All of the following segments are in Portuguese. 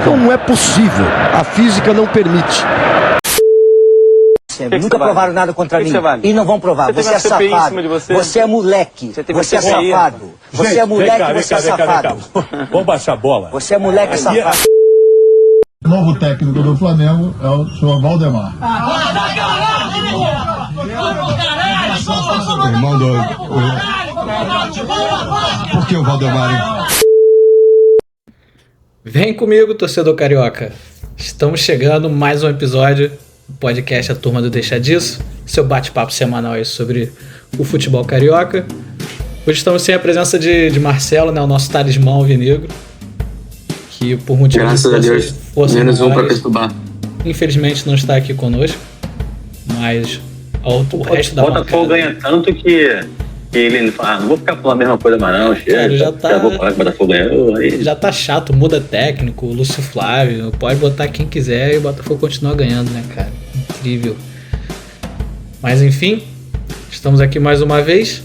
Não é possível. A física não permite. Nunca provaram nada contra mim. E não vão provar. Você é safado. Você é moleque. Você é safado. Você é moleque, você é safado. Vamos baixar a bola. Você é moleque safado. O novo técnico do Flamengo é o senhor Valdemar. Irmão do... Por que o Valdemar, hein? Vem comigo, torcedor carioca. Estamos chegando mais um episódio do podcast A Turma do Deixa Disso, seu bate-papo semanal aí sobre o futebol carioca. Hoje estamos sem a presença de Marcelo, né, o nosso talismã alvinegro, que por motivos graças a Deus, menos um para perturbar. Infelizmente não está aqui conosco, mas o resto da Botafogo ganha tanto que ele fala, não vou ficar falando a mesma coisa mais não, cara, já tá, vou falar que o Botafogo ganhou. Aí. Já tá chato, muda técnico, Lúcio Flávio, pode botar quem quiser e o Botafogo continua ganhando, né, cara? Incrível. Mas enfim, estamos aqui mais uma vez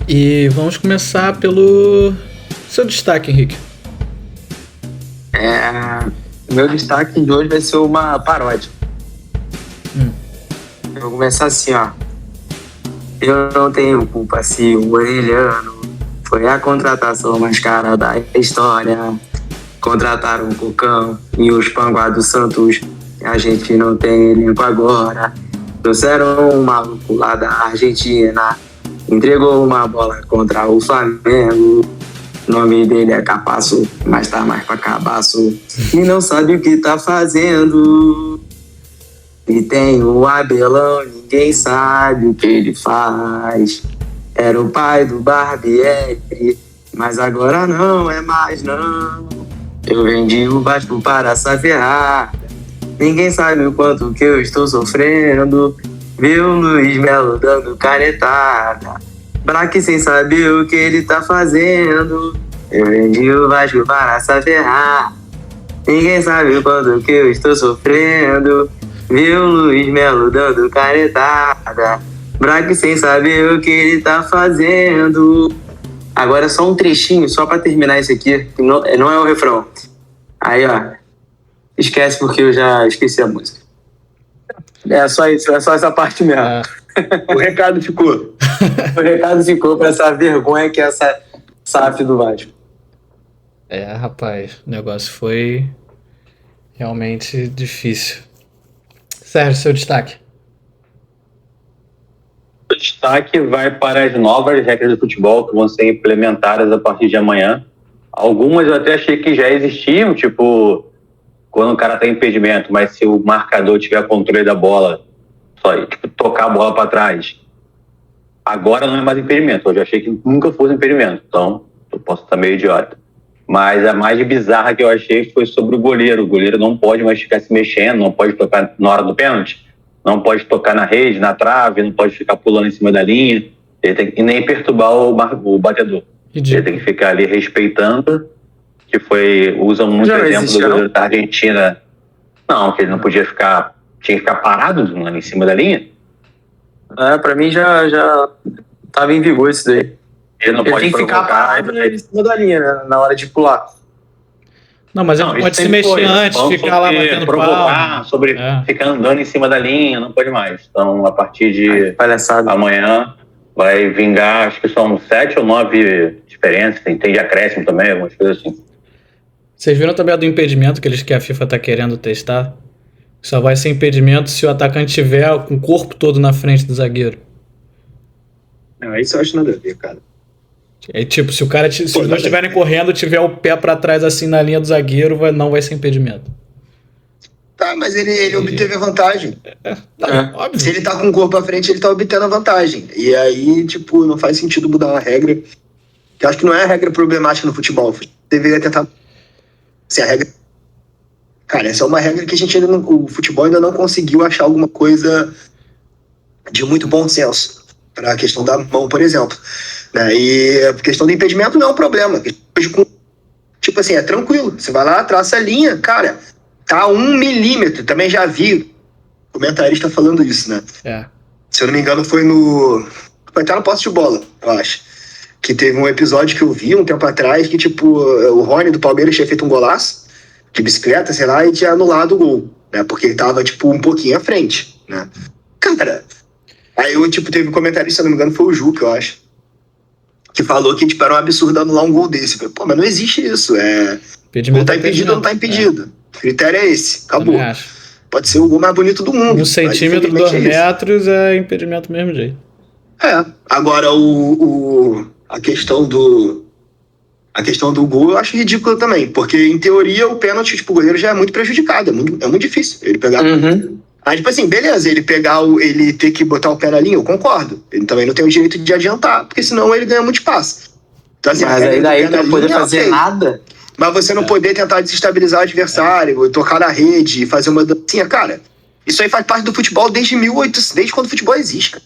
e vamos começar pelo seu destaque, Henrique. Meu destaque de hoje vai ser uma paródia. Eu vou começar assim, ó. Eu não tenho culpa se o Orelhano foi a contratação mais cara da história. Contrataram o Cocão e os Panguá do Santos. A gente não tem elenco agora. Trouxeram um maluco lá da Argentina. Entregou uma bola contra o Flamengo. O nome dele é Capasso, mas tá mais pra cabaço. E não sabe o que tá fazendo. E tem o Abelão, ninguém sabe o que ele faz. Era o pai do Barbieri, mas agora não é mais não. Eu vendi o Vasco para a Saverrada. Ninguém sabe o quanto que eu estou sofrendo. Viu o Luiz Melo dando canetada. Braque sem saber o que ele tá fazendo. Eu vendi o Vasco para a Saverrada. Ninguém sabe o quanto que eu estou sofrendo. Viu o Luiz Melo dando canetada. Braque sem saber o que ele tá fazendo. Agora só um trechinho, só pra terminar isso aqui, que não é o refrão. Aí, ó. Esquece porque eu já esqueci a música. É só isso, é só essa parte mesmo. O recado ficou. O recado ficou pra essa vergonha que é essa SAF do Vasco. Rapaz, o negócio foi realmente difícil. Sérgio, seu destaque. O destaque vai para as novas regras do futebol que vão ser implementadas a partir de amanhã. Algumas eu até achei que já existiam, tipo, quando o cara tem impedimento, mas se o marcador tiver controle da bola, só tipo, tocar a bola para trás, agora não é mais impedimento. Eu já achei que nunca fosse impedimento, então eu posso estar meio idiota. Mas a mais bizarra que eu achei foi sobre o goleiro. O goleiro não pode mais ficar se mexendo, não pode tocar na hora do pênalti, não pode tocar na rede, na trave, não pode ficar pulando em cima da linha, e nem perturbar o batedor. Ele tem que ficar ali respeitando, que usam muito exemplo do goleiro da Argentina. Não, que ele não podia ficar, tinha que ficar parado em cima da linha. Pra mim já tava em vigor isso daí. Ele não pode tem que ficar parado em cima da linha, né, na hora de pular. Não, mas não pode se mexer antes, ficar lá batendo provocar, ficar andando em cima da linha, não pode mais. Então, a partir de amanhã, vai vingar, acho que são 7 ou 9 diferenças, tem de acréscimo também, algumas coisas assim. Vocês viram também a do impedimento que a FIFA tá querendo testar? Só vai ser impedimento se o atacante tiver com o corpo todo na frente do zagueiro. Não, isso eu acho nada a ver, cara. É tipo, se os dois estiverem correndo, tiver o pé pra trás assim na linha do zagueiro, não vai ser impedimento. Tá, mas ele obteve a vantagem. Óbvio. Se ele tá com o corpo à frente, ele tá obtendo a vantagem. E aí, tipo, não faz sentido mudar uma regra. Que eu acho que não é a regra problemática no futebol. Deveria tentar ser a regra. Cara, essa é uma regra que a gente o futebol ainda não conseguiu achar alguma coisa de muito bom senso. Para a questão da mão, por exemplo. Né? E a questão do impedimento não é um problema. Tipo assim, é tranquilo. Você vai lá, traça a linha, cara, tá 1 milímetro. Também já vi comentarista falando isso, né? Se eu não me engano, foi até no posse de bola, eu acho. Que teve um episódio que eu vi um tempo atrás que, tipo, o Rony do Palmeiras tinha feito um golaço. de bicicleta, sei lá, e tinha anulado o gol, né? Porque ele tava, tipo, um pouquinho à frente, né? Cara, aí eu, tipo, teve um comentário, se eu não me engano, foi o Ju, que eu acho, que falou que, tipo, era um absurdo anular um gol desse. Eu falei, pô, mas não existe isso, ou tá impedido ou não tá impedido. O critério é esse, acabou. Pode ser o gol mais bonito do mundo. 1 centímetro, 2 metros é impedimento do mesmo jeito. Agora a questão do gol eu acho ridículo também, porque em teoria o pênalti, tipo, o goleiro já é muito prejudicado, é muito difícil ele pegar. Aí, tipo assim, beleza, ele ter que botar o pé na linha, eu concordo. Ele também não tem o direito de adiantar, porque senão ele ganha muito espaço. Então, assim, mas aí daí não poder fazer nada. Mas você não poder tentar desestabilizar o adversário, tocar na rede, fazer uma dancinha, cara, isso aí faz parte do futebol desde quando o futebol existe, cara.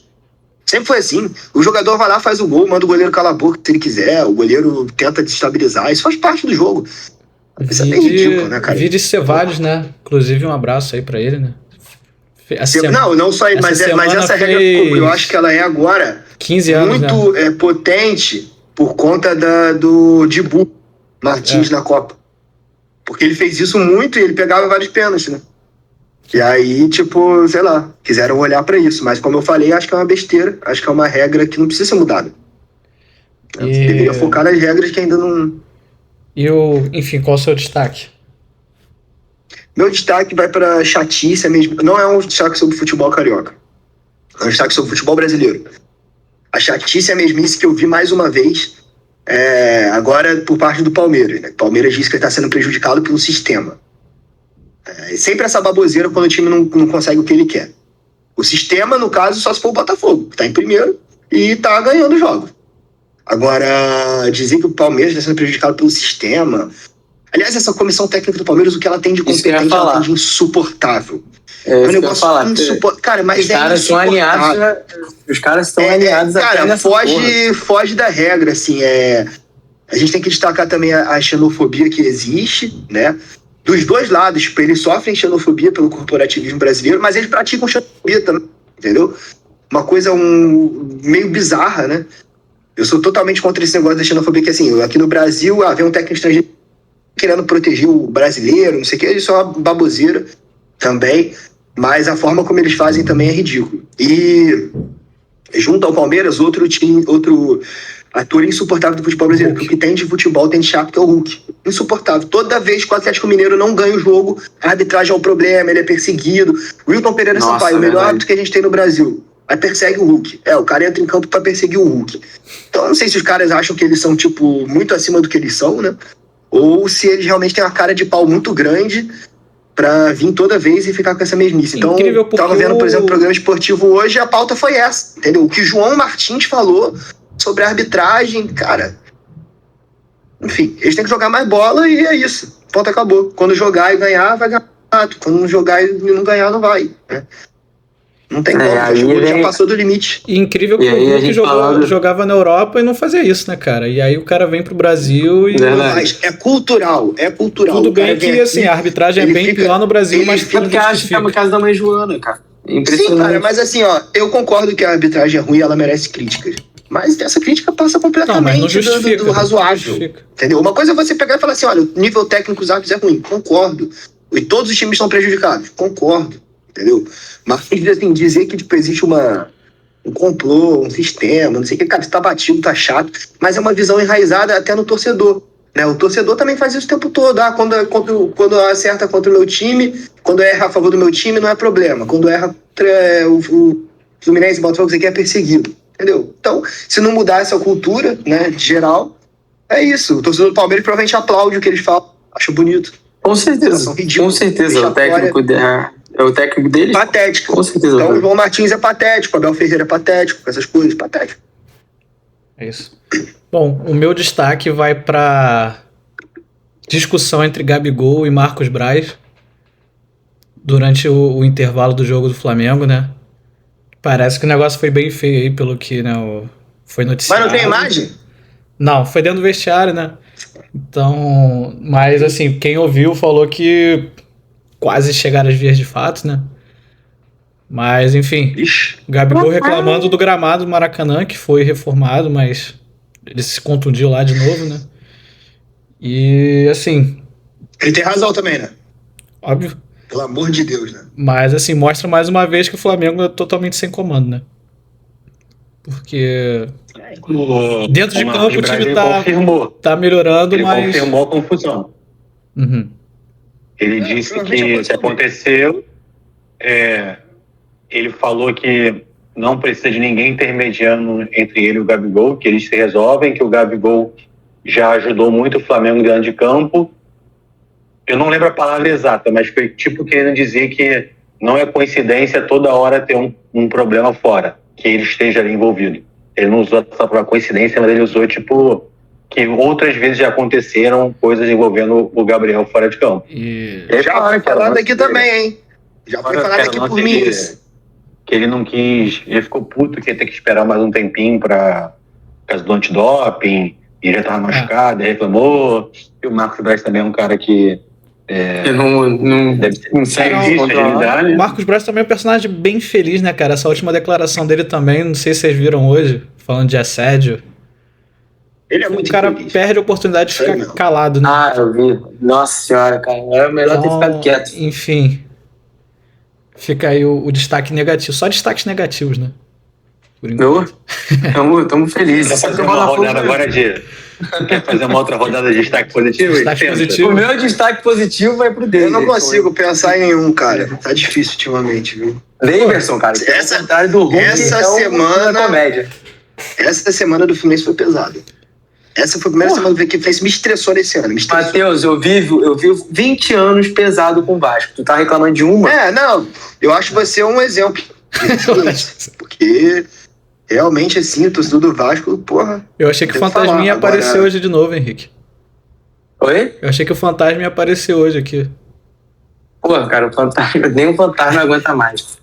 Sempre foi assim. O jogador vai lá, faz o gol, manda o goleiro calar a boca se ele quiser, o goleiro tenta desestabilizar, isso faz parte do jogo. Isso é bem ridículo, né, cara? Vídeo Cevallos, né? Inclusive um abraço aí pra ele, né? Não só ele, mas essa regra, eu acho que ela é agora 15 anos, muito potente por conta do Dibu Martins na Copa. Porque ele fez isso muito e ele pegava vários pênaltis, né? E aí, tipo, sei lá, quiseram olhar pra isso. Mas como eu falei, acho que é uma besteira. Acho que é uma regra que não precisa ser mudada. Você deveria focar nas regras que ainda não... Enfim, qual o seu destaque? Meu destaque vai pra chatice mesmo. Não é um destaque sobre futebol carioca. É um destaque sobre futebol brasileiro. A chatice é a mesmice que eu vi mais uma vez agora por parte do Palmeiras, né? O Palmeiras diz que ele está sendo prejudicado pelo sistema. Sempre essa baboseira quando o time não consegue o que ele quer. O sistema, no caso, só se for o Botafogo, que está em primeiro e está ganhando jogos. Agora, dizer que o Palmeiras está sendo prejudicado pelo sistema... Aliás, essa comissão técnica do Palmeiras, o que ela tem de competente, ela tem de insuportável. É um negócio insuportável. Cara, mas os caras estão alinhados. Os caras estão alinhados cara, foge da regra, assim. A gente tem que destacar também a xenofobia que existe, né? Dos dois lados, tipo, eles sofrem xenofobia pelo corporativismo brasileiro, mas eles praticam xenofobia também, entendeu? Uma coisa meio bizarra, né? Eu sou totalmente contra esse negócio da xenofobia, que assim, aqui no Brasil, vem um técnico estrangeiro querendo proteger o brasileiro, não sei o que, isso é uma baboseira também, mas a forma como eles fazem também é ridículo. E junto ao Palmeiras, outro ator insuportável do futebol brasileiro, porque o que tem de futebol tem de chato, que é o Hulk. Insuportável. Toda vez que o Atlético Mineiro não ganha o jogo, a arbitragem é o problema, ele é perseguido. Wilton Pereira Sampaio, o melhor árbitro que a gente tem no Brasil, aí persegue o Hulk. O cara entra em campo pra perseguir o Hulk. Então eu não sei se os caras acham que eles são, tipo, muito acima do que eles são, né? Ou se eles realmente têm uma cara de pau muito grande pra vir toda vez e ficar com essa mesmice. Então, tava vendo, por exemplo, o programa esportivo hoje, a pauta foi essa, entendeu? O que João Martins falou sobre a arbitragem, cara... Enfim, eles têm que jogar mais bola e é isso. Ponto, acabou. Quando jogar e ganhar, vai ganhar. Quando não jogar e não ganhar, não vai, né? Não tem como, já passou do limite. E incrível que o Hulk jogava na Europa e não fazia isso, né, cara? E aí o cara vem pro Brasil e... Mas é cultural. Tudo bem que, assim, a arbitragem é bem pior no Brasil, mas tudo que acha que é uma casa da mãe Joana, cara. Sim, cara, mas assim, eu concordo que a arbitragem é ruim e ela merece críticas. Mas essa crítica passa completamente do razoável. Entendeu? Uma coisa é você pegar e falar assim, olha, o nível técnico dos árbitros é ruim. Concordo. E todos os times estão prejudicados. Concordo. Entendeu? Mas assim, dizer que tipo, existe um complô, um sistema, não sei o que, cara, isso tá batido, tá chato, mas é uma visão enraizada até no torcedor, né? O torcedor também faz isso o tempo todo. Quando acerta contra o meu time, quando erra a favor do meu time, não é problema. Quando erra contra o Fluminense, Botafogo, você é perseguido, entendeu? Então, se não mudar essa cultura, né, geral, é isso. O torcedor do Palmeiras provavelmente aplaude o que eles falam, acha bonito. Com certeza, com certeza. O técnico dele? Patético. Com certeza. Então o João Martins é patético, o Abel Ferreira é patético, com essas coisas, patético. É isso. Bom, o meu destaque vai para discussão entre Gabigol e Marcos Braz durante o intervalo do jogo do Flamengo, né? Parece que o negócio foi bem feio aí, pelo que, né, foi noticiado. Mas não tem imagem? Não, foi dentro do vestiário, né? Então, mas assim, quem ouviu falou que quase chegaram às vias de fato, né? Mas, enfim, Gabigol reclamando do gramado do Maracanã, que foi reformado, mas ele se contundiu lá de novo, né? E, assim, Ele tem razão também, né? Óbvio. Pelo amor de Deus, né? Mas, assim, mostra mais uma vez que o Flamengo é totalmente sem comando, né? Porque dentro de campo o time tá melhorando, ele mas... confirmou a confusão. Uhum. Ele disse que aconteceu. Ele falou que não precisa de ninguém intermediando entre ele e o Gabigol, que eles se resolvem, que o Gabigol já ajudou muito o Flamengo dentro de campo. Eu não lembro a palavra exata, mas foi tipo querendo dizer que não é coincidência toda hora ter um problema fora, que ele esteja ali envolvido. Ele não usou essa palavra coincidência, mas ele usou tipo que outras vezes já aconteceram coisas envolvendo o Gabriel fora de campo. Já foi falado aqui também, hein? Já foi falado aqui por mim isso. Que ele não quis, ele ficou puto que ia ter que esperar mais um tempinho pra caso do antidoping, e ele já tava machucado, ele reclamou. E o Marcos Braz também é um cara que não segue isso, o Marcos Braz também é um personagem bem feliz, né, cara? Essa última declaração dele também, não sei se vocês viram hoje, falando de assédio. Ele é muito O cara infeliz. perde a oportunidade de ficar calado, né? Ah, eu vi. Nossa senhora, cara. É melhor ter ficado quieto. Enfim. Fica aí o destaque negativo. Só destaques negativos, né? Por enquanto. Tamo felizes. Quer fazer uma rodada agora Quer fazer uma outra rodada de destaque positivo? Destaque positivo. O meu destaque positivo vai pro Davidson. Eu não consigo pensar em nenhum, cara. Tá difícil ultimamente, viu? Davidson, cara. Essa semana do Fluminense foi pesada. Essa foi a primeira semana que o Fluminense me estressou nesse ano. Matheus, eu vivo 20 anos pesado com o Vasco. Tu tá reclamando de uma? Não. Eu acho você um exemplo. Porque realmente, assim, o torcedor do Vasco, porra... Eu achei que o Fantasminha ia aparecer hoje de novo, Henrique. Oi? Eu achei que o Fantasma ia aparecer hoje aqui. Pô, cara, o Fantasma... Nem o Fantasma aguenta mais.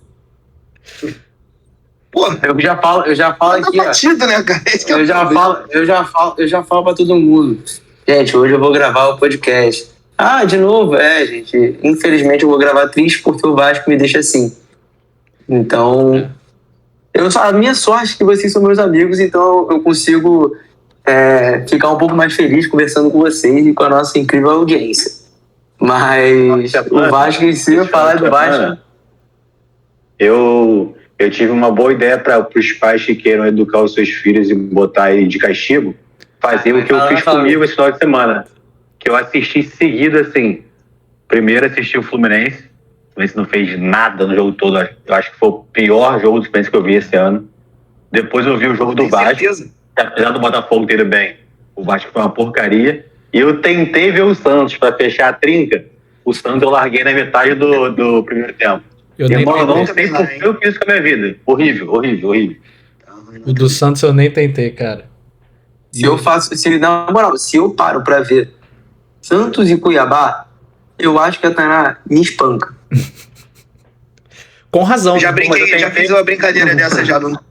Porra, eu já falo aqui, batido, né, cara? Eu já falo pra todo mundo. Gente, hoje eu vou gravar o podcast. De novo? Gente. Infelizmente eu vou gravar triste porque o Vasco me deixa assim. Então... A minha sorte é que vocês são meus amigos, então eu consigo ficar um pouco mais feliz conversando com vocês e com a nossa incrível audiência. Mas o Vasco em si, eu falar do Vasco... Eu tive uma boa ideia para os pais que queiram educar os seus filhos e botar ele de castigo, fazer o que eu fiz comigo esse final de semana. Que eu assisti seguido, assim. Primeiro assisti o Fluminense. O Fluminense não fez nada no jogo todo. Eu acho que foi o pior jogo do Fluminense que eu vi esse ano. Depois eu vi o jogo do Vasco. Apesar do Botafogo ter ido bem, o Vasco foi uma porcaria. E eu tentei ver o Santos para fechar a trinca. O Santos eu larguei na metade do primeiro tempo. Eu não sei por que eu fiz isso com a minha vida. Horrível. O do Santos eu nem tentei, cara. Se eu paro pra ver Santos e Cuiabá, eu acho que a Tainá me espanca. Com razão. Já fiz uma brincadeira dessa já uma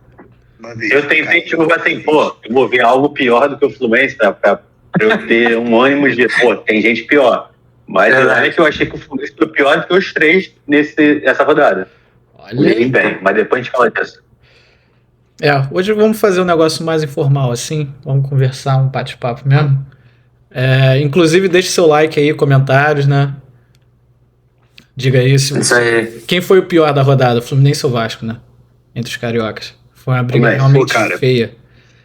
vez. Eu tentei, tipo assim, eu vou ver algo pior do que o Fluminense, pra eu ter um ânimo de, tem gente pior. Mas realmente eu achei que o Fluminense foi pior do que os três nessa rodada. Olha aí. Bem, mas depois a gente fala disso. Hoje vamos fazer um negócio mais informal assim. Vamos conversar, um bate-papo mesmo. Inclusive, deixe seu like aí, comentários, né? Diga aí, quem foi o pior da rodada, Fluminense ou Vasco, né? Entre os cariocas. Foi uma briga realmente feia.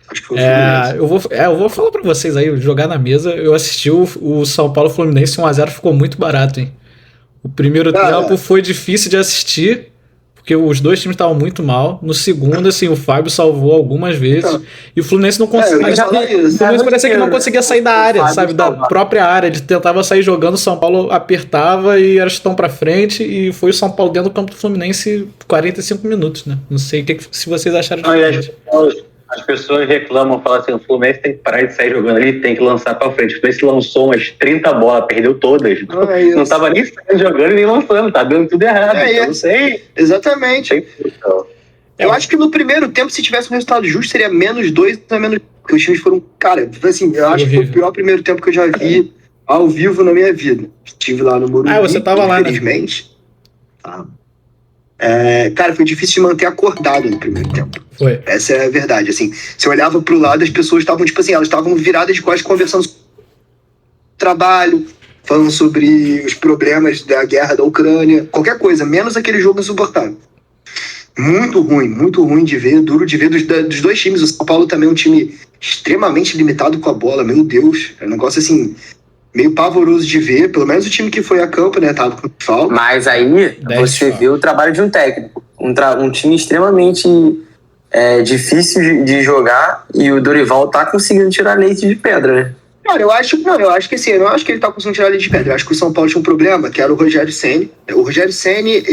Acho que foi o Fluminense. Eu vou falar pra vocês aí, jogar na mesa. Eu assisti o São Paulo Fluminense 1-0, ficou muito barato, hein? O primeiro tempo foi difícil de assistir, porque os dois times estavam muito mal. No segundo, assim, o Fábio salvou algumas vezes. E o Fluminense não conseguia. O Fluminense parecia que não conseguia sair da área, sabe? Da própria área. Ele tentava sair jogando, o São Paulo apertava e era chutão pra frente. E foi o São Paulo dentro do campo do Fluminense 45 minutos, né? Não sei se vocês acharam diferente. As pessoas reclamam, falam assim, o Fluminense tem que parar de sair jogando ali, tem que lançar pra frente. O Fluminense lançou umas 30 bolas, perdeu todas. Não tava nem saindo jogando nem lançando, tá dando tudo errado. Então, não sei. Exatamente. Eu acho que no primeiro tempo, se tivesse um resultado justo, seria -2 a menos. Porque os times foram. Cara, assim, eu acho que foi o pior primeiro tempo que eu já vi ao vivo na minha vida. Estive lá no Morumbi. Você tava lá, infelizmente. Né? Cara, foi difícil de manter acordado no primeiro tempo. Foi. Essa é a verdade, assim. Você olhava pro lado, as pessoas estavam, tipo assim, elas estavam viradas de costas conversando sobre trabalho, falando sobre os problemas da guerra da Ucrânia, qualquer coisa, menos aquele jogo insuportável. Muito ruim de ver, duro de ver dos dois times. O São Paulo também é um time extremamente limitado com a bola, meu Deus, é um negócio assim, meio pavoroso de ver, pelo menos o time que foi a campo, né, tava com falta. Mas aí você vê o trabalho de um técnico, um time extremamente difícil de jogar, e o Dorival tá conseguindo tirar leite de pedra, né? Cara, eu acho que assim, eu não acho que ele tá conseguindo tirar leite de pedra. Eu acho que o São Paulo tinha um problema, que era o Rogério Ceni. O Rogério Ceni,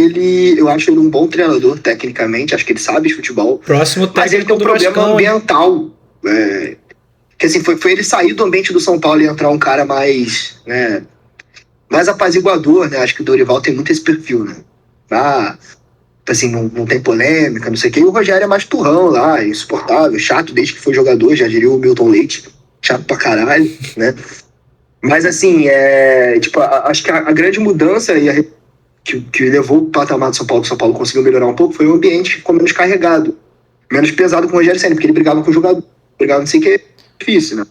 eu acho ele um bom treinador, tecnicamente, acho que ele sabe de futebol. Próximo técnico, mas ele tem um problema ambiental. Que assim, foi ele sair do ambiente do São Paulo e entrar um cara mais, né, mais apaziguador, né? Acho que o Dorival tem muito esse perfil, né? Assim, não tem polêmica, não sei o quê. E o Rogério é mais turrão lá, insuportável, chato desde que foi jogador, já diria o Milton Leite. Chato pra caralho, né? Mas assim, acho que a grande mudança que levou o patamar do São Paulo, que o São Paulo conseguiu melhorar um pouco, foi o ambiente que ficou menos carregado, menos pesado com o Rogério Ceni, porque ele brigava com o jogador, brigava não sei o que, é difícil, né?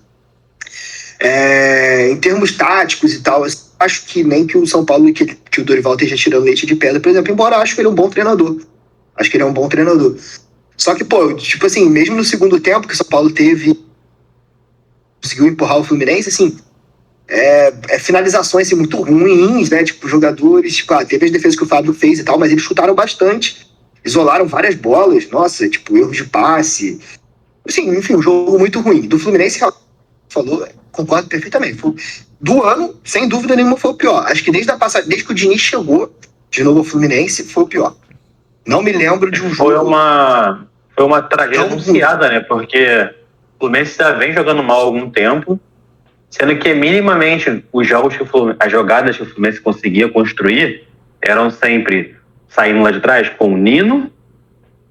Em termos táticos e tal, acho que nem que o São Paulo, que o Dorival esteja tirando leite de pedra, por exemplo, embora acho que ele é um bom treinador. Acho que ele é um bom treinador. Só que, pô, tipo assim, mesmo no segundo tempo que o São Paulo conseguiu empurrar o Fluminense, assim, finalizações assim, muito ruins, né? Tipo, jogadores, tipo, teve as defesas que o Fábio fez e tal, mas eles chutaram bastante, isolaram várias bolas, nossa, tipo, erros de passe. Assim, enfim, um jogo muito ruim. Do Fluminense, falou, concordo perfeitamente. Do ano, sem dúvida nenhuma, foi o pior. Acho que desde que o Diniz chegou de novo ao Fluminense, foi o pior. Não me lembro de um jogo. Foi uma tragédia anunciada, né? Porque o Fluminense já vem jogando mal há algum tempo, sendo que minimamente as jogadas que o Fluminense conseguia construir eram sempre saindo lá de trás com o Nino,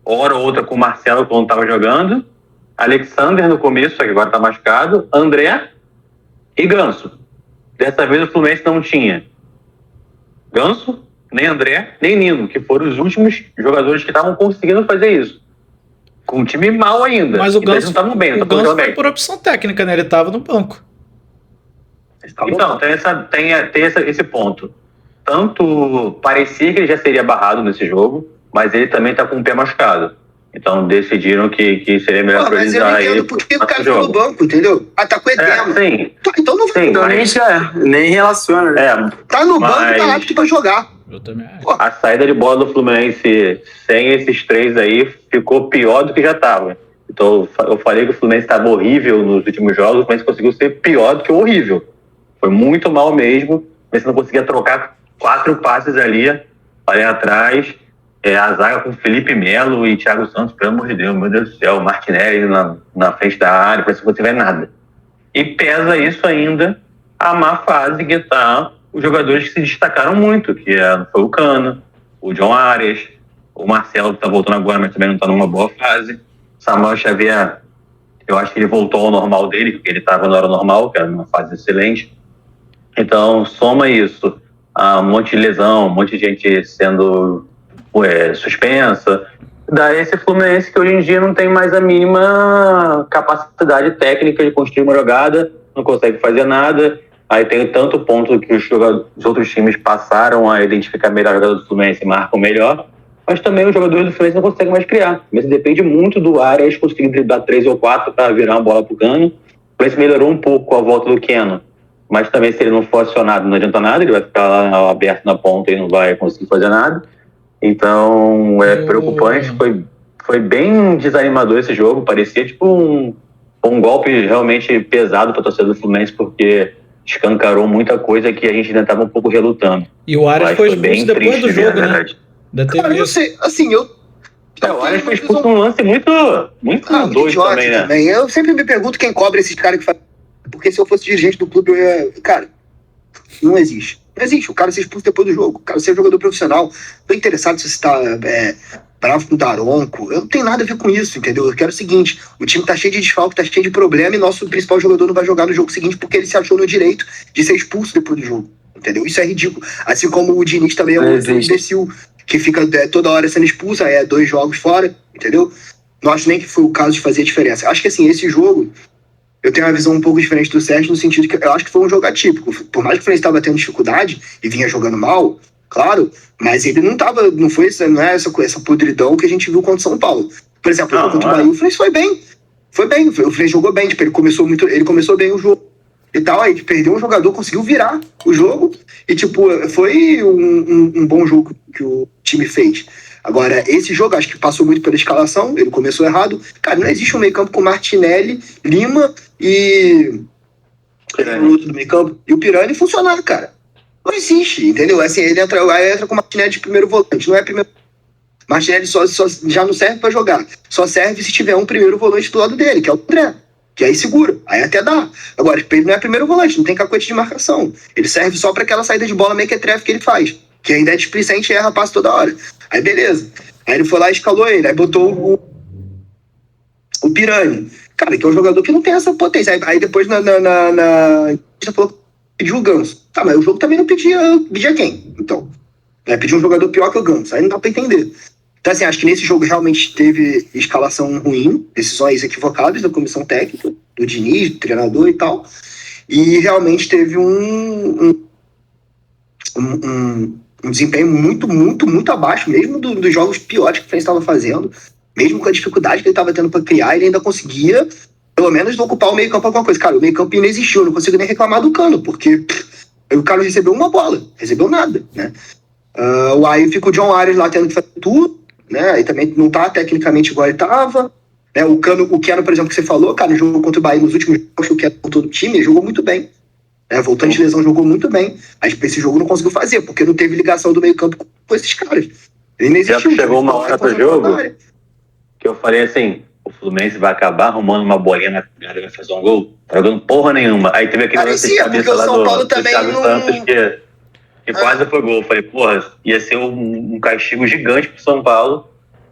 hora ou outra com o Marcelo quando estava jogando, Alexander no começo, só que agora está machucado, André e Ganso. Dessa vez o Fluminense não tinha Ganso, nem André, nem Nino, que foram os últimos jogadores que estavam conseguindo fazer isso. Com um time mal ainda. Mas o Ganso foi por opção técnica, né? Ele estava no banco. Então, tem esse ponto. Tanto parecia que ele já seria barrado nesse jogo, mas ele também está com o pé machucado. Então decidiram que seria melhor priorizar ele. Porque o cara ficou no banco, entendeu? Tá com edema. Sim. Então não vai. Então nem relaciona, né? Tá no banco, tá apto pra jogar. Eu também acho. A saída de bola do Fluminense sem esses três aí ficou pior do que já estava. Então eu falei que o Fluminense estava horrível nos últimos jogos, mas conseguiu ser pior do que o horrível. Foi muito mal mesmo, mas você não conseguia trocar 4 passes ali atrás. A zaga com Felipe Melo e Thiago Santos, pelo amor de Deus, meu Deus do céu, Martinelli na frente da área, parece que não tiver nada. E pesa isso ainda a má fase que está os jogadores que se destacaram muito, que foi o Cano, o John Arias, o Marcelo, que está voltando agora, mas também não está numa boa fase. Samuel Xavier, eu acho que ele voltou ao normal dele, porque ele estava na hora normal, que era uma fase excelente. Então, soma isso, um monte de lesão, um monte de gente sendo suspensa, dá esse Fluminense que hoje em dia não tem mais a mínima capacidade técnica de construir uma jogada, não consegue fazer nada. Aí tem tanto ponto que os outros times passaram a identificar melhor a jogada do Fluminense e marcam melhor, mas também os jogadores do Fluminense não conseguem mais criar. Mas depende muito do Arias conseguir driblar 3 ou 4 para virar uma bola pro Cano. O Fluminense melhorou um pouco com a volta do Keno, mas também se ele não for acionado não adianta nada, ele vai ficar lá aberto na ponta e não vai conseguir fazer nada. Então é preocupante, foi bem desanimador esse jogo, parecia tipo um golpe realmente pesado para a torcida do Fluminense, porque escancarou muita coisa que a gente ainda estava um pouco relutando. E o Arias foi expulso depois do jogo, né? Cara, eu não sei, assim, o Arias foi expulso num lance muito doido também, né? Eu sempre me pergunto quem cobra esses caras que fazem. Porque se eu fosse dirigente do clube, eu ia... Cara, não existe. Não existe. O cara ser expulso depois do jogo. O cara ser jogador profissional. Tô interessado se você tá bravo com o Daronco. Eu não tenho nada a ver com isso, entendeu? Eu quero o seguinte: o time tá cheio de desfalque, tá cheio de problema, e nosso principal jogador não vai jogar no jogo seguinte porque ele se achou no direito de ser expulso depois do jogo. Entendeu? Isso é ridículo. Assim como o Diniz também é um imbecil que fica toda hora sendo expulso, 2 jogos fora, entendeu? Não acho nem que foi o caso de fazer a diferença. Acho que assim, esse jogo, eu tenho uma visão um pouco diferente do Sérgio, no sentido que eu acho que foi um jogo atípico. Por mais que o Fluminense estava tendo dificuldade e vinha jogando mal, claro, mas ele não é essa podridão que a gente viu contra o São Paulo. Por exemplo, contra o Bahia, o Fluminense foi bem. O Fluminense jogou bem, tipo, ele começou bem o jogo e tal, aí perdeu um jogador, conseguiu virar o jogo e, tipo, foi um bom jogo que o time fez. Agora, esse jogo, acho que passou muito pela escalação, ele começou errado. Cara, não existe um meio-campo com Martinelli, Lima e o outro do meio-campo, e o Pirani funcionar, cara. Não existe, entendeu? Assim, ele entra com o Martinelli de primeiro volante, não é primeiro. Martinelli só já não serve pra jogar. Só serve se tiver um primeiro volante do lado dele, que é o André. Que aí segura, aí até dá. Agora, ele não é primeiro volante, não tem cacoete de marcação. Ele serve só pra aquela saída de bola mequetrefe que ele faz. Que ainda é displicente e erra passe toda hora. Aí beleza. Aí ele foi lá e escalou ele. Aí botou o Pirani. Cara, que é um jogador que não tem essa potência. Aí depois já falou que pediu o Ganso. Tá, mas o jogo também não pedia quem? Então, pediu um jogador pior que o Ganso. Aí não dá pra entender. Então, assim, acho que nesse jogo realmente teve escalação ruim, decisões equivocadas da comissão técnica, do Diniz, do treinador e tal. E realmente teve um desempenho muito, muito, muito abaixo, mesmo dos jogos piores que o Fluminense estava fazendo, mesmo com a dificuldade que ele estava tendo para criar, ele ainda conseguia, pelo menos, ocupar o meio-campo alguma coisa. Cara, o meio-campo inexistiu, eu não consigo nem reclamar do Cano, porque o Cano recebeu uma bola, recebeu nada, né? Aí fica o John Arias lá tendo que fazer tudo, né? E também não tá tecnicamente igual ele tava, né? O Keno, por exemplo, que você falou, cara, no jogo contra o Bahia, nos últimos jogos que o Keno voltou do time, ele jogou muito bem. Voltando de lesão, jogou muito bem. Mas esse jogo não conseguiu fazer, porque não teve ligação do meio campo com esses caras. Ele nem existiu. Chegou uma hora pro jogo que eu falei assim, o Fluminense vai acabar arrumando uma bolinha na cara e vai fazer um gol, tá jogando porra nenhuma. Aí teve aquele lance de cabeça lá do Thiago Santos que quase foi gol. Eu falei, porra, ia ser um castigo gigante pro São Paulo,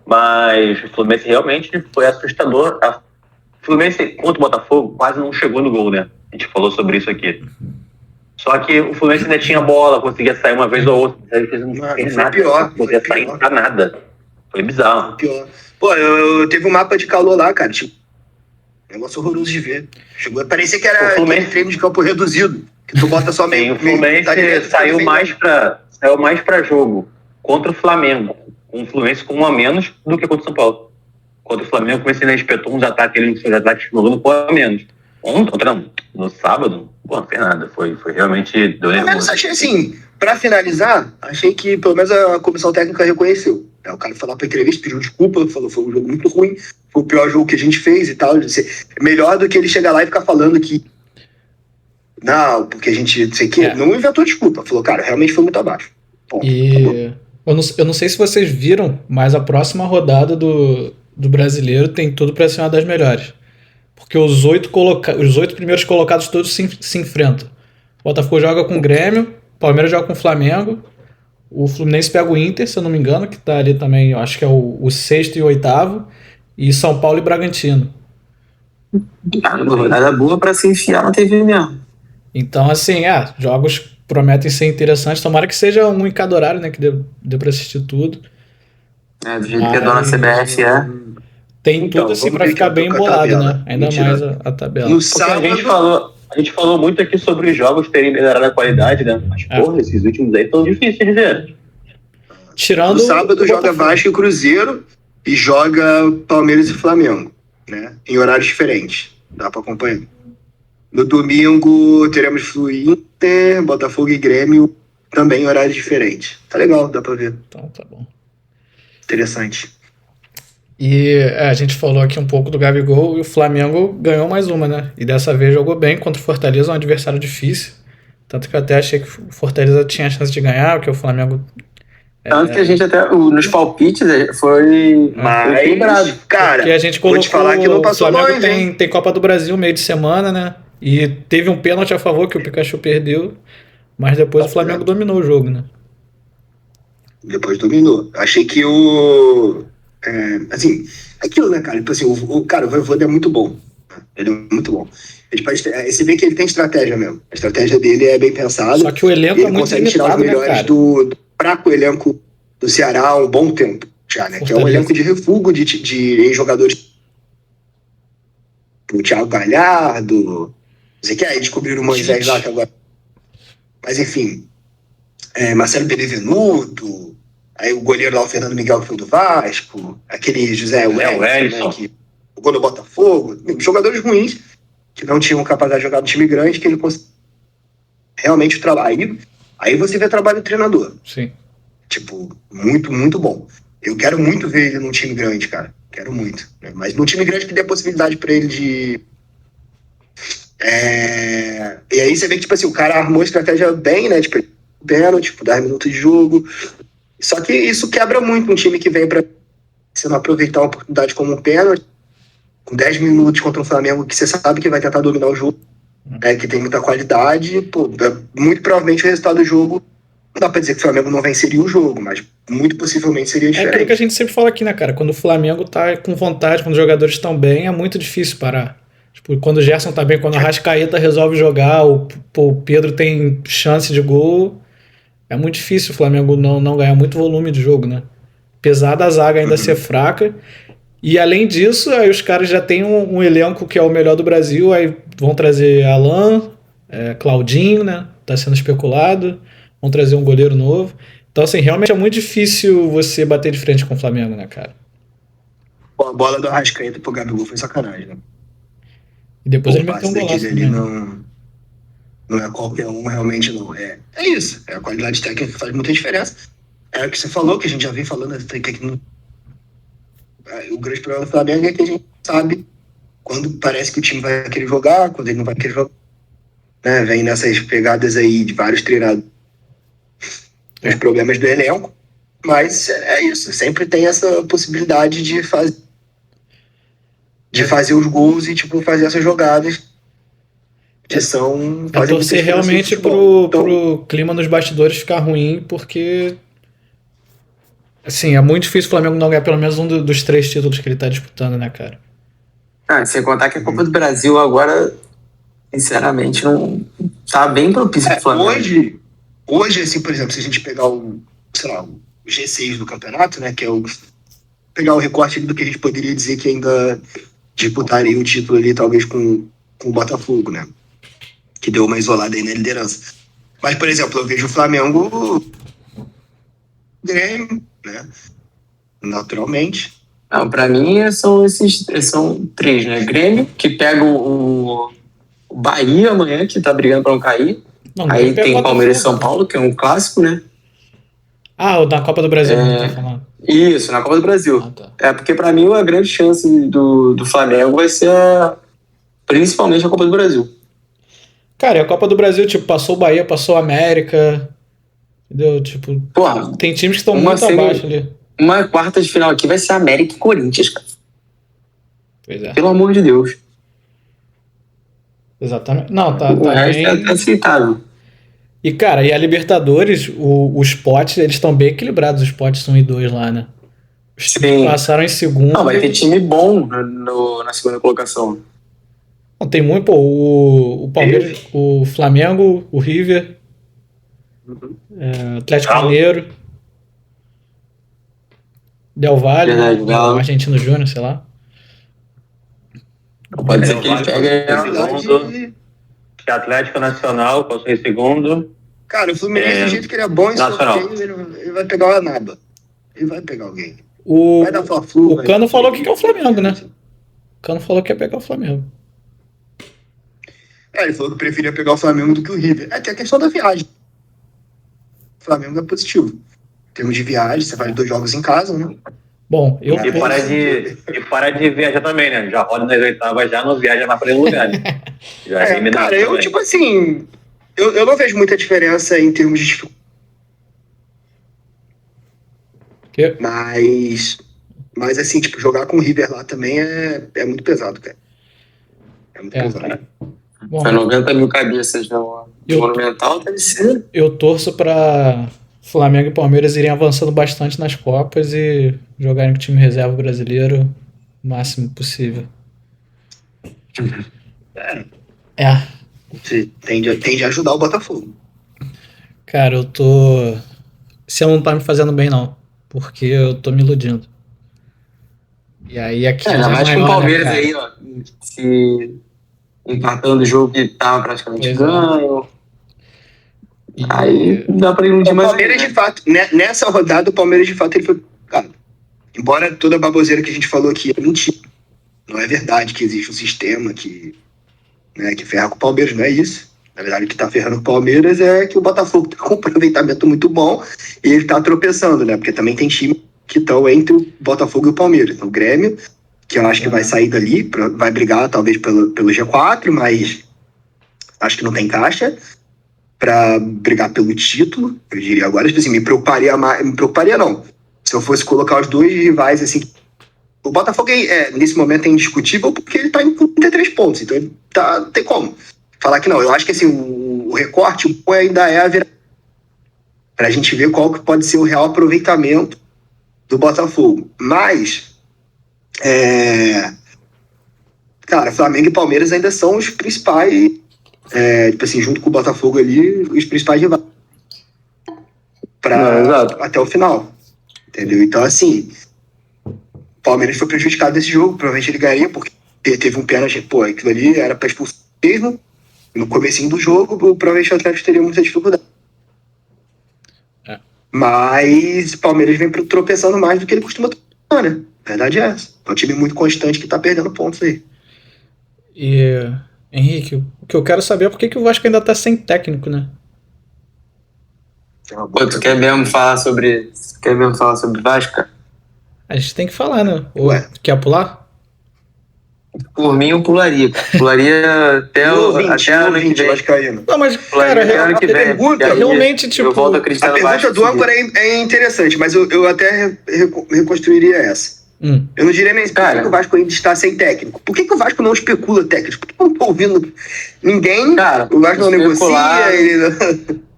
mas o Fluminense realmente foi assustador. O Fluminense contra o Botafogo quase não chegou no gol, né? A gente falou sobre isso aqui. Só que o Fluminense ainda tinha bola, conseguia sair uma vez ou outra. Não fez nada, não conseguia sair pra nada. Foi bizarro. Pior. Pô, eu teve um mapa de calor lá, cara. Tipo, negócio horroroso de ver. Parecia que era aquele treino de campo reduzido. Que tu bota só meio. O Fluminense saiu mais pra jogo contra o Flamengo. Com o Fluminense com um a menos do que contra o São Paulo. Contra o Flamengo, comecei a espetou uns ataques, jogando com a menos. No sábado, pô, não fez nada. Foi realmente... Pelo menos achei assim, pra finalizar, achei que pelo menos a comissão técnica reconheceu. O cara foi lá pra entrevista, pediu desculpa, falou foi um jogo muito ruim, foi o pior jogo que a gente fez e tal. Melhor do que ele chegar lá e ficar falando que não, porque a gente, não sei o que, não inventou desculpa. Falou, cara, realmente foi muito abaixo. Ponto. E eu não sei se vocês viram, mas a próxima rodada do Brasileiro tem tudo pra ser uma das melhores. Porque os 8 primeiros colocados todos se enfrentam. O Botafogo joga com o Grêmio, o Palmeiras joga com o Flamengo, o Fluminense pega o Inter, se eu não me engano, que tá ali também, eu acho que é o sexto e o oitavo, e São Paulo e Bragantino. Rodada boa pra se enfiar na TV mesmo. Então, assim, jogos prometem ser interessantes. Tomara que seja um em cada horário, né? Que dê pra assistir tudo. Do jeito que a dona CBF é. Tem tudo assim pra ficar bem embolado, né? Ainda mais a tabela. No sábado... A gente falou muito aqui sobre os jogos terem melhorado a qualidade, né? Mas, porra, esses últimos aí tão difíceis de ver. Tirando no sábado joga Vasco e Cruzeiro e joga Palmeiras e Flamengo, né? Em horários diferentes. Dá pra acompanhar. No domingo teremos Flu-Inter, Botafogo e Grêmio, também em horários diferentes. Tá legal, dá pra ver. Então, tá bom. Interessante. E a gente falou aqui um pouco do Gabigol e o Flamengo ganhou mais uma, né? E dessa vez jogou bem contra o Fortaleza, um adversário difícil. Tanto que eu até achei que o Fortaleza tinha chance de ganhar, porque o Flamengo... Tanto que a gente até, nos palpites, foi equilibrado. Cara, porque a gente colocou, vou te falar que não passou o Flamengo longe, tem Copa do Brasil meio de semana, né? E teve um pênalti a favor que o Pikachu perdeu, mas depois o Flamengo dominou o jogo, né? Depois dominou. Achei que assim, aquilo, né, cara? Tipo assim, o Voivoda é muito bom. Ele é muito bom. Você vê que ele tem estratégia mesmo. A estratégia dele é bem pensada. Só que o elenco é muito consegue tirar os melhores do fraco elenco do Ceará há um bom tempo já, né? Que é um elenco de refúgio de jogadores Tipo, o Thiago Galhardo, não sei o que, aí descobriram o Moisés lá, que agora... Mas enfim, Marcelo Benevenuto, aí o goleiro lá, o Fernando Miguel, que foi do Vasco, aquele José Wellington, né, que jogou no Botafogo, jogadores ruins, que não tinham capacidade de jogar no time grande, que ele conseguiu realmente o trabalho. Aí você vê trabalho do treinador. Sim. Tipo, muito, muito bom. Eu quero muito ver ele num time grande, cara. Quero muito. Né? Mas num time grande que dê a possibilidade pra ele de... E aí você vê que, tipo assim, o cara armou a estratégia bem, né? Tipo, pênalti, tipo, 10 minutos de jogo. Só que isso quebra muito um time que vem pra você não aproveitar uma oportunidade como um pênalti, com 10 minutos contra um Flamengo que você sabe que vai tentar dominar o jogo, né, que tem muita qualidade. Pô, muito provavelmente o resultado do jogo, não dá pra dizer que o Flamengo não venceria o jogo, mas muito possivelmente seria diferente. É aquilo que a gente sempre fala aqui, né, cara? Quando o Flamengo tá com vontade, quando os jogadores estão bem, é muito difícil parar. Tipo, quando o Gerson tá bem, quando o Arrascaeta resolve jogar, o Pedro tem chance de gol, é muito difícil o Flamengo não ganhar muito volume de jogo, né? Apesar da zaga ainda ser fraca. E além disso, aí os caras já têm um elenco que é o melhor do Brasil, aí vão trazer Alan, Claudinho, né? Tá sendo especulado, vão trazer um goleiro novo. Então, assim, realmente é muito difícil você bater de frente com o Flamengo, né, cara? Pô, a bola do Arrascaeta pro Gabigol foi sacanagem, né? E depois ele meteu um golaço ali também. não é qualquer um, realmente não. É isso, a qualidade técnica que faz muita diferença. É o que você falou, que a gente já vem falando, que o grande problema do Flamengo é que a gente sabe quando parece que o time vai querer jogar, quando ele não vai querer jogar. Né? Vem nessas pegadas aí de vários treinadores, os problemas do elenco, mas é isso, sempre tem essa possibilidade de fazer os gols e tipo, fazer essas jogadas que são... torcer realmente pro clima nos bastidores ficar ruim, porque assim, é muito difícil o Flamengo não ganhar pelo menos um dos 3 títulos que ele tá disputando, né, cara? Sem contar que a Copa do Brasil agora, sinceramente, não tá bem propício pro Flamengo. Hoje, assim, por exemplo, se a gente pegar o G6 do campeonato, né, que é pegar o recorte do que a gente poderia dizer que ainda disputaria o título ali, talvez com o Botafogo, né, que deu uma isolada aí na liderança. Mas, por exemplo, eu vejo o Flamengo, Grêmio, né, naturalmente. Não, pra mim são 3, né, Grêmio, que pega o Bahia amanhã, que tá brigando pra não cair. Não, aí tem Palmeiras e São Paulo, que é um clássico, né? O da Copa do Brasil, não tá falando. Isso, na Copa do Brasil. Tá. Porque pra mim a grande chance do Flamengo vai ser principalmente a Copa do Brasil. Cara, e a Copa do Brasil, tipo, passou o Bahia, passou o América, entendeu? Tipo, tem times que estão muito abaixo ali. Uma quarta de final aqui vai ser América e Corinthians, cara. Pois é. Pelo amor de Deus. Exatamente. Não, tá o resto bem... é aceitável. E, cara, e a Libertadores, os potes, eles estão bem equilibrados, os potes 1 e 2 lá, né? Os times passaram em segundo. Não, vai ter time bom na segunda colocação. Não, tem muito, o Palmeiras, o Flamengo, o River, Atlético Mineiro, Del Valle, o Argentino Júnior, sei lá. Pode ser que ele pegue que Atlético Nacional passou em segundo. Cara, o Fluminense do jeito que ele é bom em sorteio, ele vai pegar o Anaba. Ele vai pegar alguém. Vai dar Fla-Flu. O Cano falou que é o Flamengo, né? O Cano falou que ia pegar o Flamengo. Ele falou que preferia pegar o Flamengo do que o River. Tem a questão da viagem. O Flamengo é positivo. Em termos de viagem, você faz 2 jogos em casa, né? Bom, E para de viajar também, né? Já roda nas oitavas, já não viaja mais para nenhum lugar, né? Já é eliminado. Cara, eu, tipo assim, eu não vejo muita diferença em termos de dificuldade. Mas assim, tipo, jogar com o River lá também é muito pesado, cara. É muito pesado. Bom, foi 90 mil cabeças no Monumental, deve ser. Eu torço pra Flamengo e Palmeiras irem avançando bastante nas Copas e jogarem com o time reserva brasileiro o máximo possível. Tende a ajudar o Botafogo. Cara, esse ano não tá me fazendo bem, não. Porque eu tô me iludindo. E aí aqui ainda mais com o Palmeiras, né, aí, ó, se empatando o jogo que tava praticamente ganho. Aí dá pra iludir mais. O Palmeiras, de fato, nessa rodada, o Palmeiras, de fato, ele foi complicado. Embora toda a baboseira que a gente falou aqui é mentira. Não é verdade que existe um sistema que ferra com o Palmeiras, não é isso. Na verdade, o que tá ferrando o Palmeiras é que o Botafogo tá com um aproveitamento muito bom e ele tá tropeçando, né? Porque também tem time que estão entre o Botafogo e o Palmeiras. Então, o Grêmio, que eu acho que vai sair dali, vai brigar talvez pelo G4, mas acho que não tem caixa para brigar pelo título, eu diria agora, assim, me preocuparia não. Se eu fosse colocar os dois rivais, assim, o Botafogo nesse momento é indiscutível porque ele tá em 33 pontos, então ele não tem como falar que não. Eu acho que assim, o recorte ainda é a virada pra gente ver qual que pode ser o real aproveitamento do Botafogo. Mas cara, Flamengo e Palmeiras ainda são os principais, tipo assim, junto com o Botafogo ali, os principais rivais até o final, entendeu? Então assim, o Palmeiras foi prejudicado nesse jogo, provavelmente ele ganharia porque teve um pênalti, aquilo ali era pra expulsar mesmo. No comecinho do jogo, provavelmente o Atlético teria muita dificuldade. Mas o Palmeiras vem tropeçando mais do que ele costuma tropeçar, né? A verdade é essa. É um time muito constante que tá perdendo pontos aí. E, Henrique, o que eu quero saber é por que o Vasco ainda tá sem técnico, né? Pô, tu quer mesmo falar sobre Vasco, cara? A gente tem que falar, né? Ou quer pular? Por mim, eu pularia. Pularia até o ano que vem. Vascaíno. Não, mas, cara, realmente, tipo... Eu volto a acreditar no Vasco. A pergunta do âncora é interessante, mas eu até reconstruiria essa. Eu não diria nem por que o Vasco ainda está sem técnico. Por que o Vasco não especula técnico? Por que eu não tô ouvindo ninguém? Cara, o Vasco não negocia?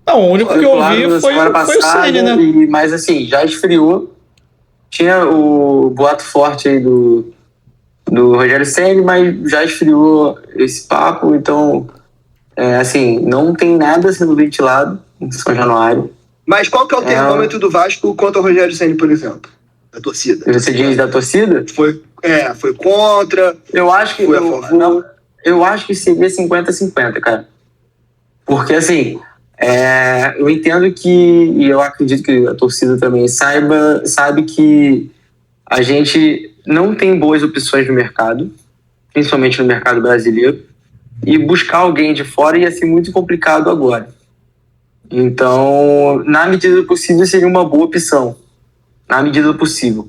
Não, o único que eu ouvi foi o Ceni, né? Mas assim, já esfriou. Tinha o boato forte aí do Rogério Ceni, mas já esfriou esse papo, então, assim, não tem nada sendo ventilado em São Januário. Mas qual que é o termômetro do Vasco contra o Rogério Ceni, por exemplo? Da torcida. Você diz da torcida? Foi contra. Eu acho que eu acho que seria 50-50, cara. Porque, assim, eu entendo e eu acredito que a torcida também sabe que a gente não tem boas opções no mercado, principalmente no mercado brasileiro, e buscar alguém de fora ia ser muito complicado agora. Então, na medida do possível, seria uma boa opção. Na medida do possível.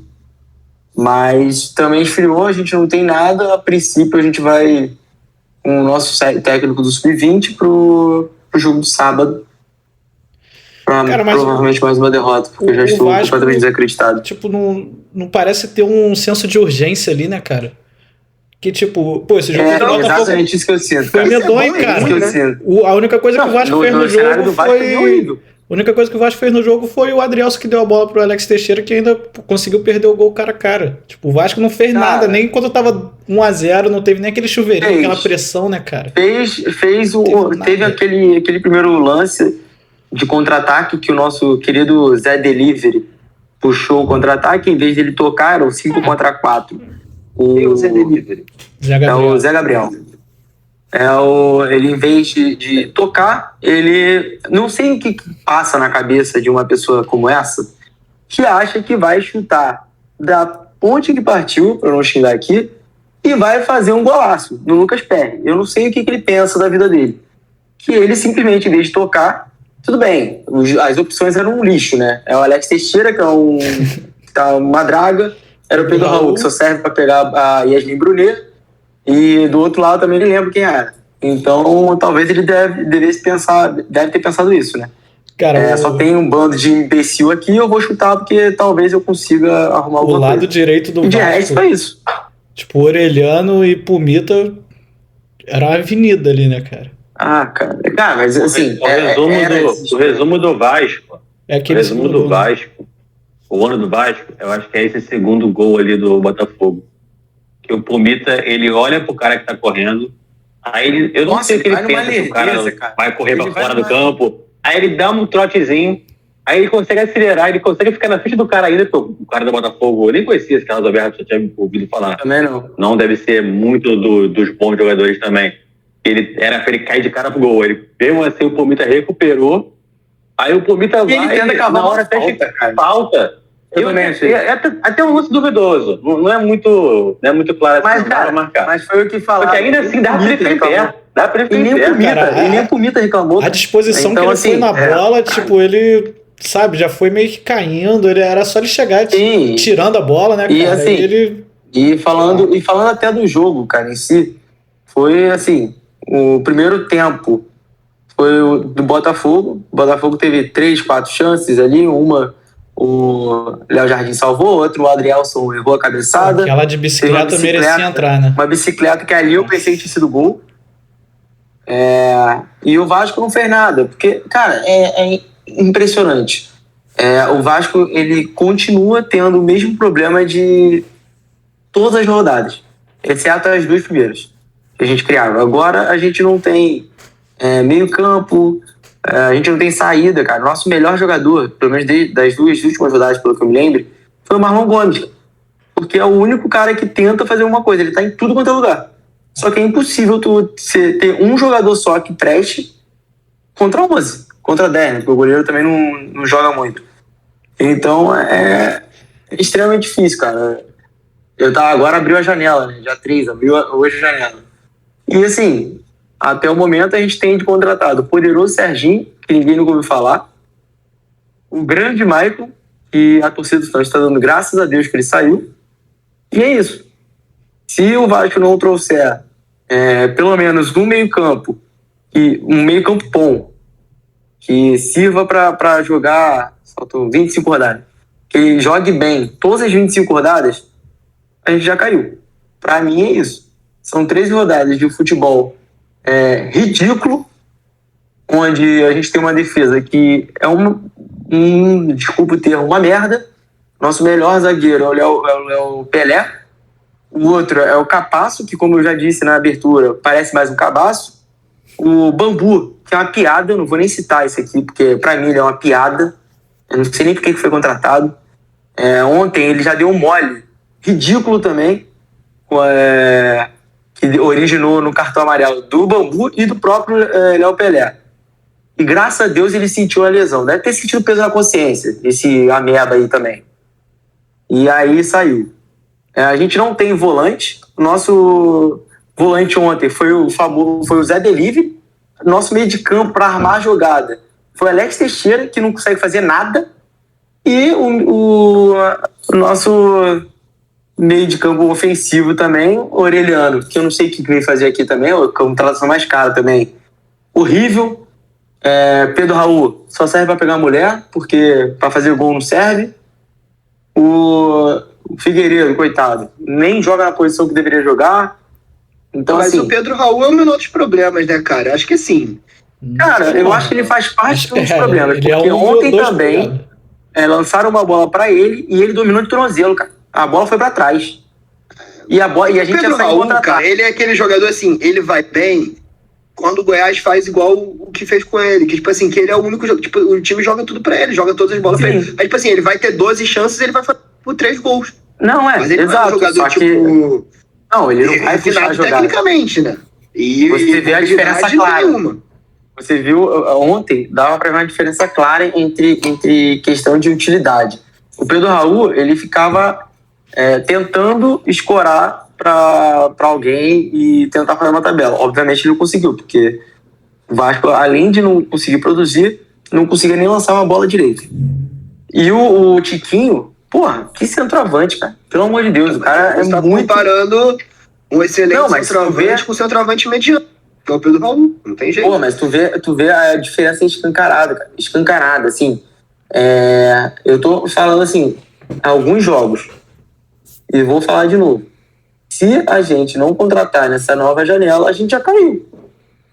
Mas também esfriou, a gente não tem nada. A princípio, a gente vai com o nosso técnico do Sub-20 pro jogo do sábado. Provavelmente mais uma derrota, porque eu já estou Vasco, completamente desacreditado. Tipo, não parece ter um senso de urgência ali, né, cara? Que tipo, esse jogo do Botafogo exatamente isso que eu sinto. Foi medonho, cara. A única coisa que o Vasco fez no jogo foi... A única coisa que o Vasco fez no jogo foi o Adrielson que deu a bola pro Alex Teixeira, que ainda conseguiu perder o gol cara a cara. Tipo, o Vasco não fez nada, nem quando tava 1-0, não teve nem aquele chuveirinho, aquela pressão, né, cara? Teve aquele primeiro lance de contra-ataque que o nosso querido Zé Delivery puxou o contra-ataque, em vez dele tocar, eram 5 contra 4. O Zé Delivery. O Zé Gabriel. Ele, em vez de tocar, ele... Não sei o que passa na cabeça de uma pessoa como essa, que acha que vai chutar da ponte que partiu, para não xingar aqui, e vai fazer um golaço no Lucas Perry. Eu não sei o que ele pensa da vida dele. Que ele simplesmente, em vez de tocar, tudo bem, as opções eram um lixo, né? É o Alex Teixeira, que é uma draga, era o Pedro Raul, que só serve para pegar a Yasmin Brunet, e do outro lado também não lembro quem era. Então, talvez ele deve ter pensado isso, né? Cara, só tem um bando de imbecil aqui, eu vou chutar porque talvez eu consiga arrumar alguma coisa. O lado direito do Vasco, resto é isso. Tipo, Orelhano e Pumita era uma avenida ali, né, cara? Cara, mas assim... O resumo do Vasco... O ano do Vasco, eu acho que é esse segundo gol ali do Botafogo. Que o Pumita, ele olha pro cara que tá correndo, aí eu não sei o que ele pensa, que o cara vai correr pra fora do campo, aí ele dá um trotezinho, Aí ele consegue acelerar, ele consegue ficar na frente do cara ainda, porque o cara do Botafogo, eu nem conhecia esse Carlos Alberto, só tinha ouvido falar. Também não. Não deve ser muito dos bons jogadores também. Ele era pra ele cair de cara pro gol. Ele mesmo assim, o Pomita recuperou. Aí o Pomita vai, ele tenta cavar na hora falta, cara. falta. Eu também achei. Até um lance duvidoso. Não é muito claro assim, Mas, cara, marcar. mas foi o que falaram. Porque ainda assim dá pra ele ficar em pé. Dá pra ele ficar em pé. E nem o Pomita reclamou. A disposição então, que ele assim, foi na bola, tipo, ele, sabe, já foi meio que caindo. Era só ele chegar tirando a bola, né, cara? E assim, ele... falando até do jogo, cara, em si, foi assim, o primeiro tempo foi o do Botafogo. O Botafogo teve 3, 4 chances ali, uma o Léo Jardim salvou, outro o Adrielson errou a cabeçada. Aquela de bicicleta merecia entrar, né? Uma bicicleta que ali eu pensei que tinha sido gol. E o Vasco não fez nada, porque, cara, é impressionante. O Vasco, ele continua tendo o mesmo problema de todas as rodadas, exceto as 2 primeiras que a gente criava. Agora a gente não tem meio campo, a gente não tem saída, cara. Nosso melhor jogador, pelo menos das 2 últimas rodadas, pelo que eu me lembro, foi o Marlon Gomes, porque é o único cara que tenta fazer uma coisa. Ele tá em tudo quanto é lugar. Só que é impossível você ter um jogador só que preste contra 11, contra 10, né? Porque o goleiro também não joga muito. Então é extremamente difícil, cara. Agora abriu a janela, né? Dia 3, abriu hoje a janela. E assim, até o momento a gente tem de contratado o poderoso Serginho, que ninguém nunca ouviu falar, o grande Maicon, que a torcida do Santos está dando graças a Deus que ele saiu. E é isso. Se o Vasco não trouxer pelo menos um meio-campo bom, que sirva para jogar, faltam 25 rodadas, que ele jogue bem todas as 25 rodadas, a gente já caiu. Para mim é isso. São 13 rodadas de futebol ridículo, onde a gente tem uma defesa que é desculpa o termo, uma merda. Nosso melhor zagueiro é o Pelé. O outro é o Capasso, que, como eu já disse na abertura, parece mais um cabaço. O Bambu, que é uma piada, eu não vou nem citar isso aqui, porque pra mim ele é uma piada. Eu não sei nem por que foi contratado. Ontem ele já deu um mole ridículo também, que originou no cartão amarelo do Bambu e do próprio Léo Pelé. E graças a Deus ele sentiu a lesão. Deve ter sentido peso na consciência, esse ameba aí também. E aí saiu. A gente não tem volante. Nosso volante ontem foi o Zé Delivery. Nosso meio de campo para armar a jogada foi o Alex Teixeira, que não consegue fazer nada. E o nosso meio de campo ofensivo também, o Orelhano, que eu não sei o que veio fazer aqui também, a contratação mais cara também. Horrível. Pedro Raul só serve para pegar mulher, porque para fazer gol não serve. O Figueiredo, coitado, nem joga na posição que deveria jogar. Então, mas assim, o Pedro Raul é um dos problemas, né, cara? Acho que assim. Cara, eu acho que ele faz parte dos problemas. Porque ontem também lançaram uma bola pra ele e ele dominou de tornozelo, cara. A bola foi pra trás. E a gente Pedro Raul, cara, ele é aquele jogador assim, ele vai bem quando o Goiás faz igual o que fez com ele. Que, tipo assim, que ele é o único jogador. Tipo, o time joga tudo pra ele, joga todas as bolas pra ele. Mas, tipo assim, ele vai ter 12 chances e ele vai fazer por 3 gols. Não, mas ele exato, é um jogador, tipo. Não, ele não vai puxar a jogada. Tecnicamente, né? E você vê a diferença clara. Nenhuma. Você viu ontem, dava pra ver uma diferença clara entre questão de utilidade. O Pedro Raul, ele ficava tentando escorar para alguém e tentar fazer uma tabela. Obviamente ele não conseguiu, porque o Vasco, além de não conseguir produzir, não conseguia nem lançar uma bola direita. E o Tiquinho, porra, que centroavante, cara. Pelo amor de Deus, o cara Você tá muito... comparando um excelente centroavante com um centroavante mediano, que é o Pedro Raul, não tem jeito. Pô, mas tu vê a diferença escancarada, cara. Escancarada, assim. Eu tô falando, assim, alguns jogos. E vou falar de novo. Se a gente não contratar nessa nova janela, a gente já caiu.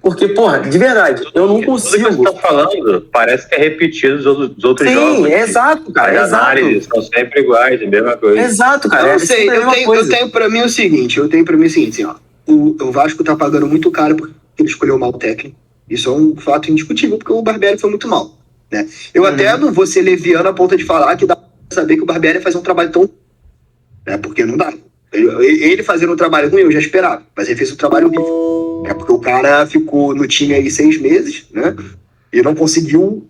Porque, porra, de verdade, eu não consigo... Tudo que você tá falando parece que é repetido dos outros jogos. Sim, exato, cara, as análises são sempre iguais, a mesma coisa. Exato, cara. Eu não sei, eu tenho pra mim o seguinte, assim, ó. O Vasco tá pagando muito caro porque ele escolheu mal o técnico. Isso é um fato indiscutível, porque o Barbieri foi muito mal. né? Eu até não vou ser leviano a ponto de falar que dá pra saber que o Barbieri faz um trabalho tão... né? Porque não dá. Ele fazendo um trabalho ruim, eu já esperava, mas ele fez um trabalho horrível. Porque o cara ficou no time aí 6 meses, né? E não conseguiu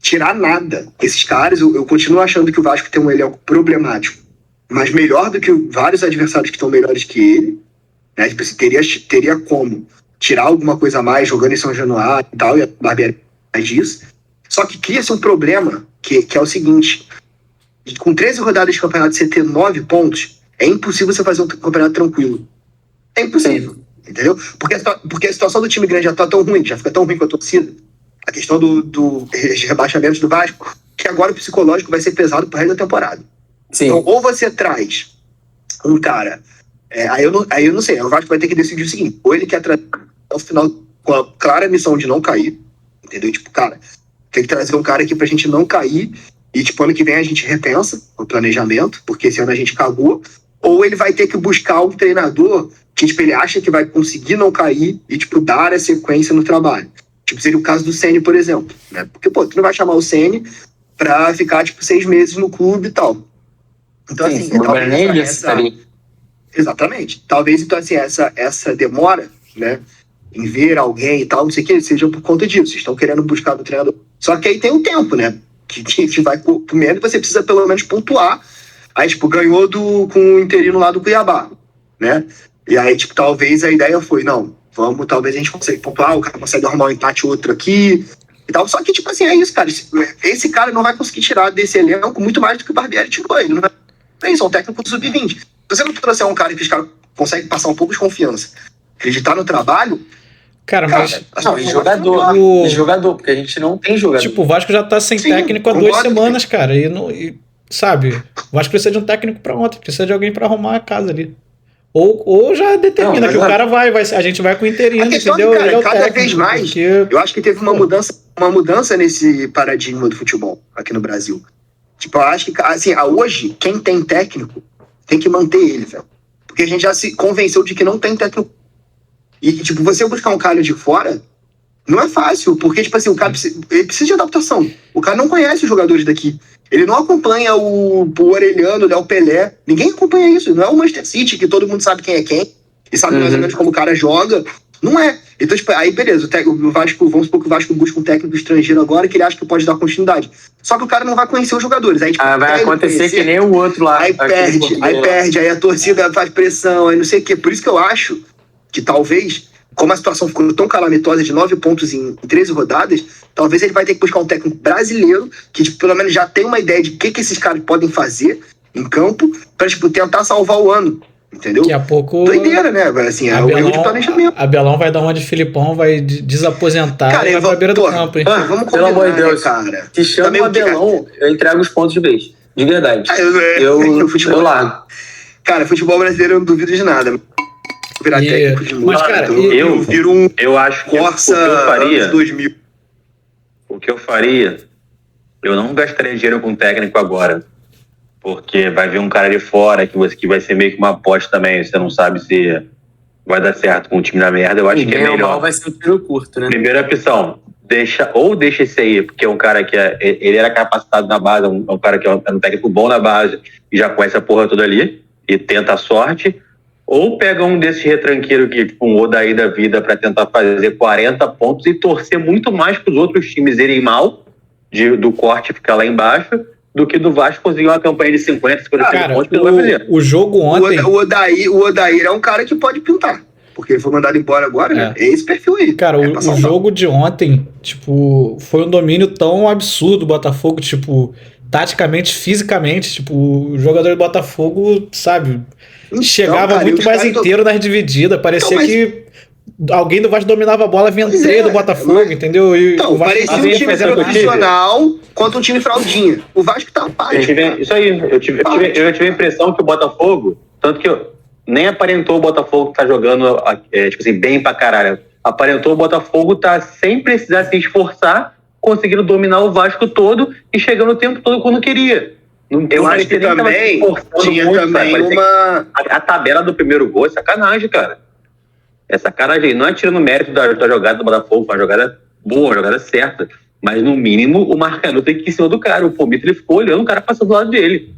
tirar nada. Esses caras, eu continuo achando que o Vasco tem um elenco problemático, mas melhor do que vários adversários que estão melhores que ele, né? Tipo, assim, teria como tirar alguma coisa a mais jogando em São Januário e tal, e a Barbieri faz disso. Só que cria-se um problema, que é o seguinte: com 13 rodadas de campeonato, você ter 9 pontos, é impossível você fazer um campeonato tranquilo. É impossível, entendeu? Porque a situação do time grande já tá tão ruim, já fica tão ruim com a torcida. A questão do rebaixamento do Vasco, que agora o psicológico vai ser pesado pro resto da temporada. Sim. Então, ou você traz um cara... aí eu não sei, o Vasco vai ter que decidir o seguinte: ou ele quer trazer ao final com a clara missão de não cair, entendeu? Tipo, cara, tem que trazer um cara aqui pra gente não cair, e tipo, ano que vem a gente repensa o planejamento, porque esse ano a gente cagou. Ou ele vai ter que buscar um treinador que, tipo, ele acha que vai conseguir não cair e, tipo, dar a sequência no trabalho. Tipo, seria o caso do Ceni, por exemplo, né? Porque, pô, tu não vai chamar o Ceni pra ficar, tipo, 6 meses no clube e tal. Então, Sim, assim... Exatamente. Talvez, então, assim, essa demora, né, em ver alguém e tal, não sei o que, seja por conta disso. Vocês estão querendo buscar do treinador. Só que aí tem um tempo, né? Que vai comendo e você precisa, pelo menos, pontuar. Aí, tipo, ganhou com o interino lá do Cuiabá, né? E aí, tipo, talvez a ideia foi, não, talvez a gente consiga pontuar, o cara consegue arrumar um empate outro aqui e tal. Só que, tipo assim, é isso, cara. Esse cara não vai conseguir tirar desse elenco muito mais do que o Barbieri tirou. Ele não é isso, é um técnico do sub-20. Se você não trouxer um cara que os caras conseguem passar um pouco de confiança, acreditar no trabalho... Cara, mas... Não, e jogador, porque a gente não tem jogador. Tipo, o Vasco já tá sem técnico há 2 semanas, cara, sabe, o Vasco precisa de um técnico pra ontem, precisa de alguém pra arrumar a casa ali. Ou já determina que o cara a gente vai com o interino, entendeu? Cara, cada vez mais, eu acho que teve uma mudança nesse paradigma do futebol aqui no Brasil. Tipo, eu acho que, assim, hoje, quem tem técnico tem que manter ele, velho. Porque a gente já se convenceu de que não tem técnico. E, tipo, você buscar um cara de fora não é fácil, porque, tipo assim, o cara ele precisa de adaptação. O cara não conhece os jogadores daqui. Ele não acompanha o Orelhano, o Pelé. Ninguém acompanha isso. Não é o Manchester City, que todo mundo sabe quem é quem. E sabe mais ou menos como o cara joga. Não é. Então, tipo, aí beleza, o Vasco, vamos supor que o Vasco busca um técnico estrangeiro agora que ele acha que pode dar continuidade. Só que o cara não vai conhecer os jogadores. Aí, tipo, vai acontecer que nem o outro lá. Aí perde, aí a torcida faz pressão, aí não sei o quê. Por isso que eu acho que talvez, como a situação ficou tão calamitosa de 9 pontos em 13 rodadas, talvez ele vai ter que buscar um técnico brasileiro que, tipo, pelo menos já tem uma ideia de o que esses caras podem fazer em campo pra, tipo, tentar salvar o ano. Entendeu? Daqui a pouco... Doideira, né? Assim, é o erro de planejamento. Abelão vai dar uma de Filipão, vai desaposentar, cara, e vai pra beira do campo, hein? Vamos combinar, pelo amor de Deus, cara. Se chama o Abelão, eu entrego os pontos de vez. De verdade. Eu largo. Cara, futebol brasileiro eu não duvido de nada. Virar técnico de novo. Mas, cara, eu viro um eu acho que Corsa o que eu faria, anos 2000. O que eu faria, eu não gastaria dinheiro com técnico agora. Porque vai vir um cara de fora que vai ser meio que uma aposta também. Você não sabe se vai dar certo com o time na merda. Eu acho que é melhor. Vai ser um tiro curto, né? Primeira opção, deixa esse aí, porque é um cara que ele era capacitado na base, um cara que é um técnico bom na base e já conhece a porra toda ali e tenta a sorte. Ou pega um desses retranqueiros que, tipo, um Odaí da vida para tentar fazer 40 pontos e torcer muito mais para os outros times irem mal, do corte ficar lá embaixo, do que do Vasco conseguir uma campanha de 50, 55 pontos que ele vai fazer. O jogo ontem... O Odaí é um cara que pode pintar, porque ele foi mandado embora agora, né? É esse perfil aí. Cara, o jogo de ontem, tipo, foi um domínio tão absurdo do Botafogo, tipo, taticamente, fisicamente, tipo, o jogador do Botafogo, sabe, chegava muito mais inteiro nas divididas, parecia que alguém do Vasco dominava a bola, ventre do Botafogo, entendeu? E então, parecia um time profissional contra um time fraldinha. O Vasco tá apático. Isso aí, eu tive a impressão que o Botafogo, tanto que nem aparentou o Botafogo tá jogando, tipo assim, bem pra caralho. Aparentou o Botafogo tá sem precisar se esforçar, conseguindo dominar o Vasco todo e chegando o tempo todo quando queria. Eu acho que também tinha também uma... A tabela do primeiro gol é sacanagem, cara. É sacanagem. Não é tirando mérito da jogada do Botafogo, uma jogada boa, uma jogada certa. Mas, no mínimo, o marcador tem que ir em cima do cara. O Pomito, ele ficou olhando o cara passando do lado dele.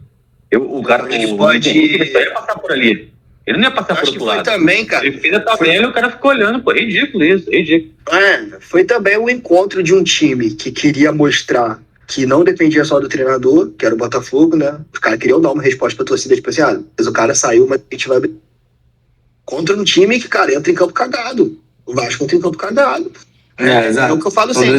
O cara ele só ia passar por ali. Ele não ia passar por outro lado. Também, cara. Ele fez a tabela e o cara ficou olhando. Pô, ridículo isso, ridículo. Foi também o encontro de um time que queria mostrar que não dependia só do treinador, que era o Botafogo, né? Os caras queriam dar uma resposta pra torcida, tipo assim, mas o cara saiu, mas a gente vai... Contra um time que, cara, entra em campo cagado. O Vasco entra em campo cagado. É o que eu falo sempre.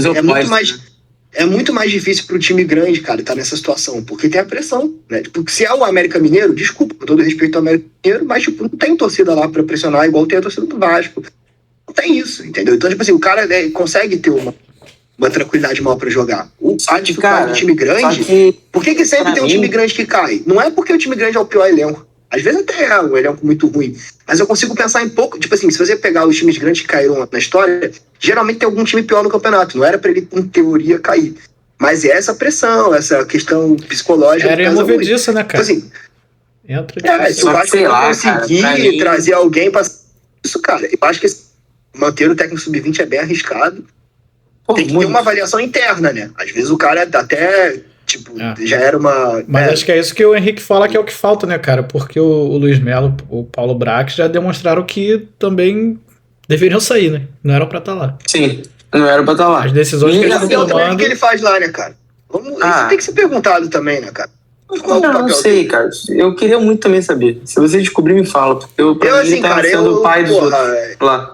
É muito mais difícil pro time grande, cara, estar nessa situação, porque tem a pressão, né? Tipo, se é o América Mineiro, desculpa, com todo respeito ao América Mineiro, mas, tipo, não tem torcida lá pra pressionar igual tem a torcida do Vasco. Não tem isso, entendeu? Então, tipo assim, o cara consegue ter uma tranquilidade maior pra jogar. A dificuldade do time grande... Por que sempre tem um time grande que cai? Não é porque o time grande é o pior elenco. Às vezes até é um elenco muito ruim. Mas eu consigo pensar em pouco... Tipo assim, se você pegar os times grandes que caíram na história, geralmente tem algum time pior no campeonato. Não era pra ele, em teoria, cair. Mas é essa pressão, essa questão psicológica... Era remover disso, né, cara? Tipo assim, se o Vasco conseguir trazer alguém pra... Isso, cara, eu acho que manter o técnico sub-20 é bem arriscado. Tem que ter uma avaliação interna, né? Às vezes o cara até... Tipo, já era uma... Mas acho que é isso que o Henrique fala que é o que falta, né, cara? Porque o Luiz Melo, o Paulo Brax já demonstraram que também deveriam sair, né? Não eram pra estar lá. Sim, não eram pra estar lá. As decisões que ele está tomando... O que ele faz lá, né, cara? Isso tem que ser perguntado também, né, cara? Não sei, cara. Eu queria muito também saber. Se você descobrir, me fala. Porque pra mim, ele tá sendo o pai dos outros.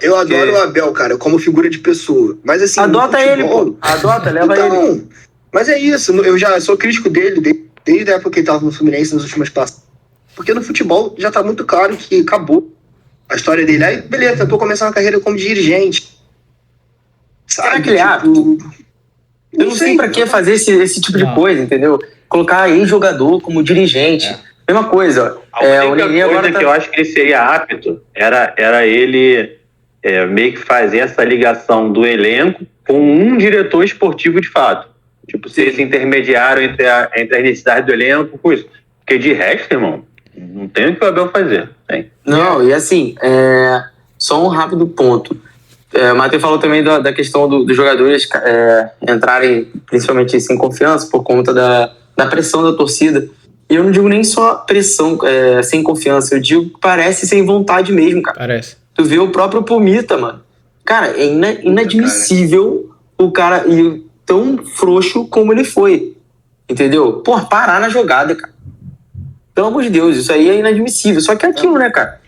Eu adoro o Abel, cara, como figura de pessoa. Mas assim... Adota ele, pô. Adota, leva ele. Mas é isso, eu já sou crítico dele desde a época que ele estava no Fluminense nas últimas passadas. Porque no futebol já tá muito claro que acabou a história dele. Aí, beleza, tentou começar uma carreira como dirigente. Será que ele é apto? Eu não sei pra que fazer esse tipo de coisa, entendeu? Colocar ex-jogador como dirigente. Mesma coisa. A única coisa que eu acho que ele seria apto era ele meio que fazer essa ligação do elenco com um diretor esportivo de fato. Tipo, ser esse intermediário entre as necessidades do elenco com isso. Porque de resto, irmão, não tem o que o Abel fazer. Tem. Não, e assim, só um rápido ponto. O Matheus falou também da questão dos jogadores entrarem principalmente sem confiança por conta da pressão da torcida. E eu não digo nem só pressão sem confiança, eu digo que parece sem vontade mesmo, cara. Parece. Tu vê o próprio Pomita, mano. Cara, é inadmissível o cara ir tão frouxo como ele foi. Entendeu? Pô, parar na jogada, cara. Pelo amor de Deus, isso aí é inadmissível. Só que é aquilo, né, cara?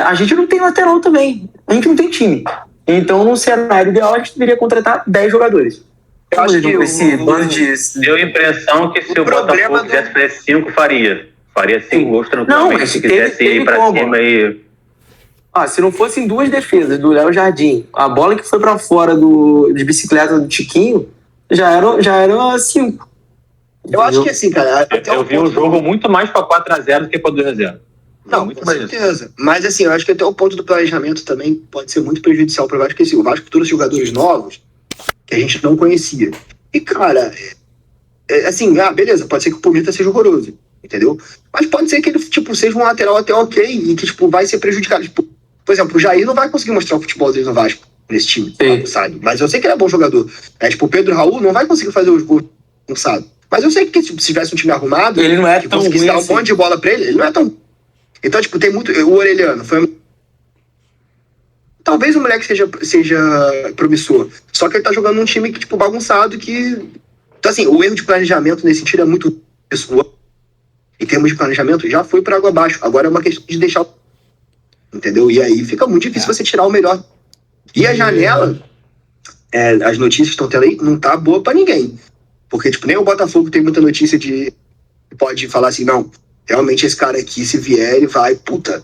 A gente não tem lateral também. A gente não tem time. Então, no cenário ideal, a gente deveria contratar 10 jogadores. Eu acho que deu a impressão que se o Botafogo quisesse fazer 5, faria 5 gols tranquilamente. Não, mas se quisesse ir pra cima aí... se não fossem 2 defesas do Léo Jardim, a bola que foi pra fora de bicicleta do Tiquinho, já era 5. Eu acho que assim, cara... Eu vi um jogo muito mais pra 4-0 do que pra 2-0. Não, com certeza. Mas assim, eu acho que até o ponto do planejamento também pode ser muito prejudicial para o Vasco, porque assim, o Vasco trouxe jogadores novos que a gente não conhecia. E, cara, assim, beleza, pode ser que o Pomita seja horroroso, entendeu? Mas pode ser que ele, tipo, seja um lateral até ok e que, tipo, vai ser prejudicado. Tipo, por exemplo, o Jair não vai conseguir mostrar o futebol dele no Vasco, nesse time, sabe? Mas eu sei que ele é bom jogador. Tipo, o Pedro Raul não vai conseguir fazer os gols, não sabe? Mas eu sei que, tipo, se tivesse um time arrumado, ele não é que tão conseguisse ruim dar um monte de bola pra ele não é tão... Então, tipo, tem muito... O Orelhano foi... Talvez o moleque seja promissor. Só que ele tá jogando num time que, tipo, bagunçado, que... Então, assim, o erro de planejamento nesse sentido é muito pessoal. Em termos de planejamento, já foi pra água abaixo. Agora é uma questão de deixar... Entendeu? E aí fica muito difícil você tirar o melhor. E a janela, as notícias que estão tendo aí, não tá boa pra ninguém. Porque, tipo, nem o Botafogo tem muita notícia de... Pode falar assim, não... Realmente esse cara aqui, se vier, ele vai, puta...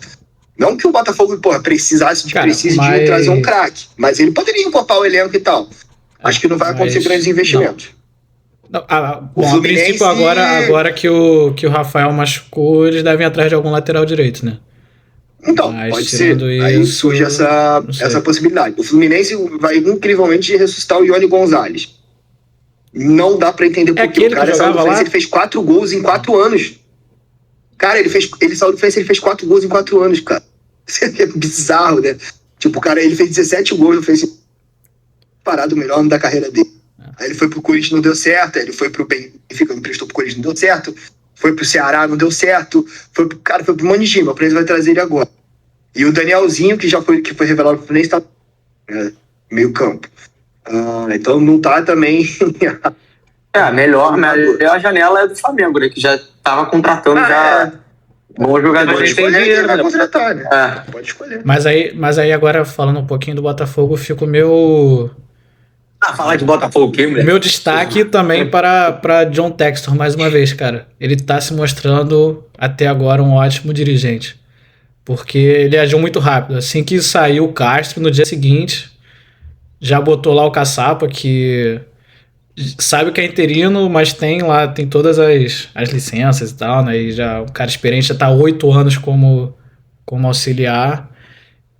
Não que o Botafogo, precise de trazer um craque, mas ele poderia incorporar o elenco e tal. Acho que não vai acontecer grandes investimentos. Não. Bom, a princípio, agora que o Rafael machucou, eles devem ir atrás de algum lateral direito, né? Então, mas, pode ser. Isso, aí surge essa possibilidade. O Fluminense vai incrivelmente ressuscitar o Ione Gonzalez. Não dá pra entender porque o cara saiu do Fluminense, ele fez 4 gols em 4 anos. Cara, ele saiu do Fluminense, ele fez 4 gols em 4 anos, cara. Isso é bizarro, né? Tipo, o cara, ele fez 17 gols no Fluminense, parado o melhor ano da carreira dele. Aí ele foi pro Corinthians, não deu certo. Aí ele foi pro Benfica, emprestou pro Corinthians, não deu certo. Foi pro Ceará, não deu certo. Foi pro Mandigima, o Fluminense vai trazer ele agora. E o Danielzinho, que foi revelado pro Fluminense, tá meio campo. Então não tá também... A melhor janela é do Flamengo, né? Que já tava contratando bons jogadores. Pode escolher, vai contratar, né? Pode escolher. Mas aí agora, falando um pouquinho do Botafogo, fica o meu... falar de Botafogo aqui, moleque. Meu destaque também para John Textor, mais uma vez, cara. Ele tá se mostrando até agora um ótimo dirigente. Porque ele agiu muito rápido. Assim que saiu o Castro, no dia seguinte, já botou lá o Caçapa, que sabe que é interino, mas tem todas as licenças e tal, né? E já o cara experiente já tá há 8 anos como auxiliar.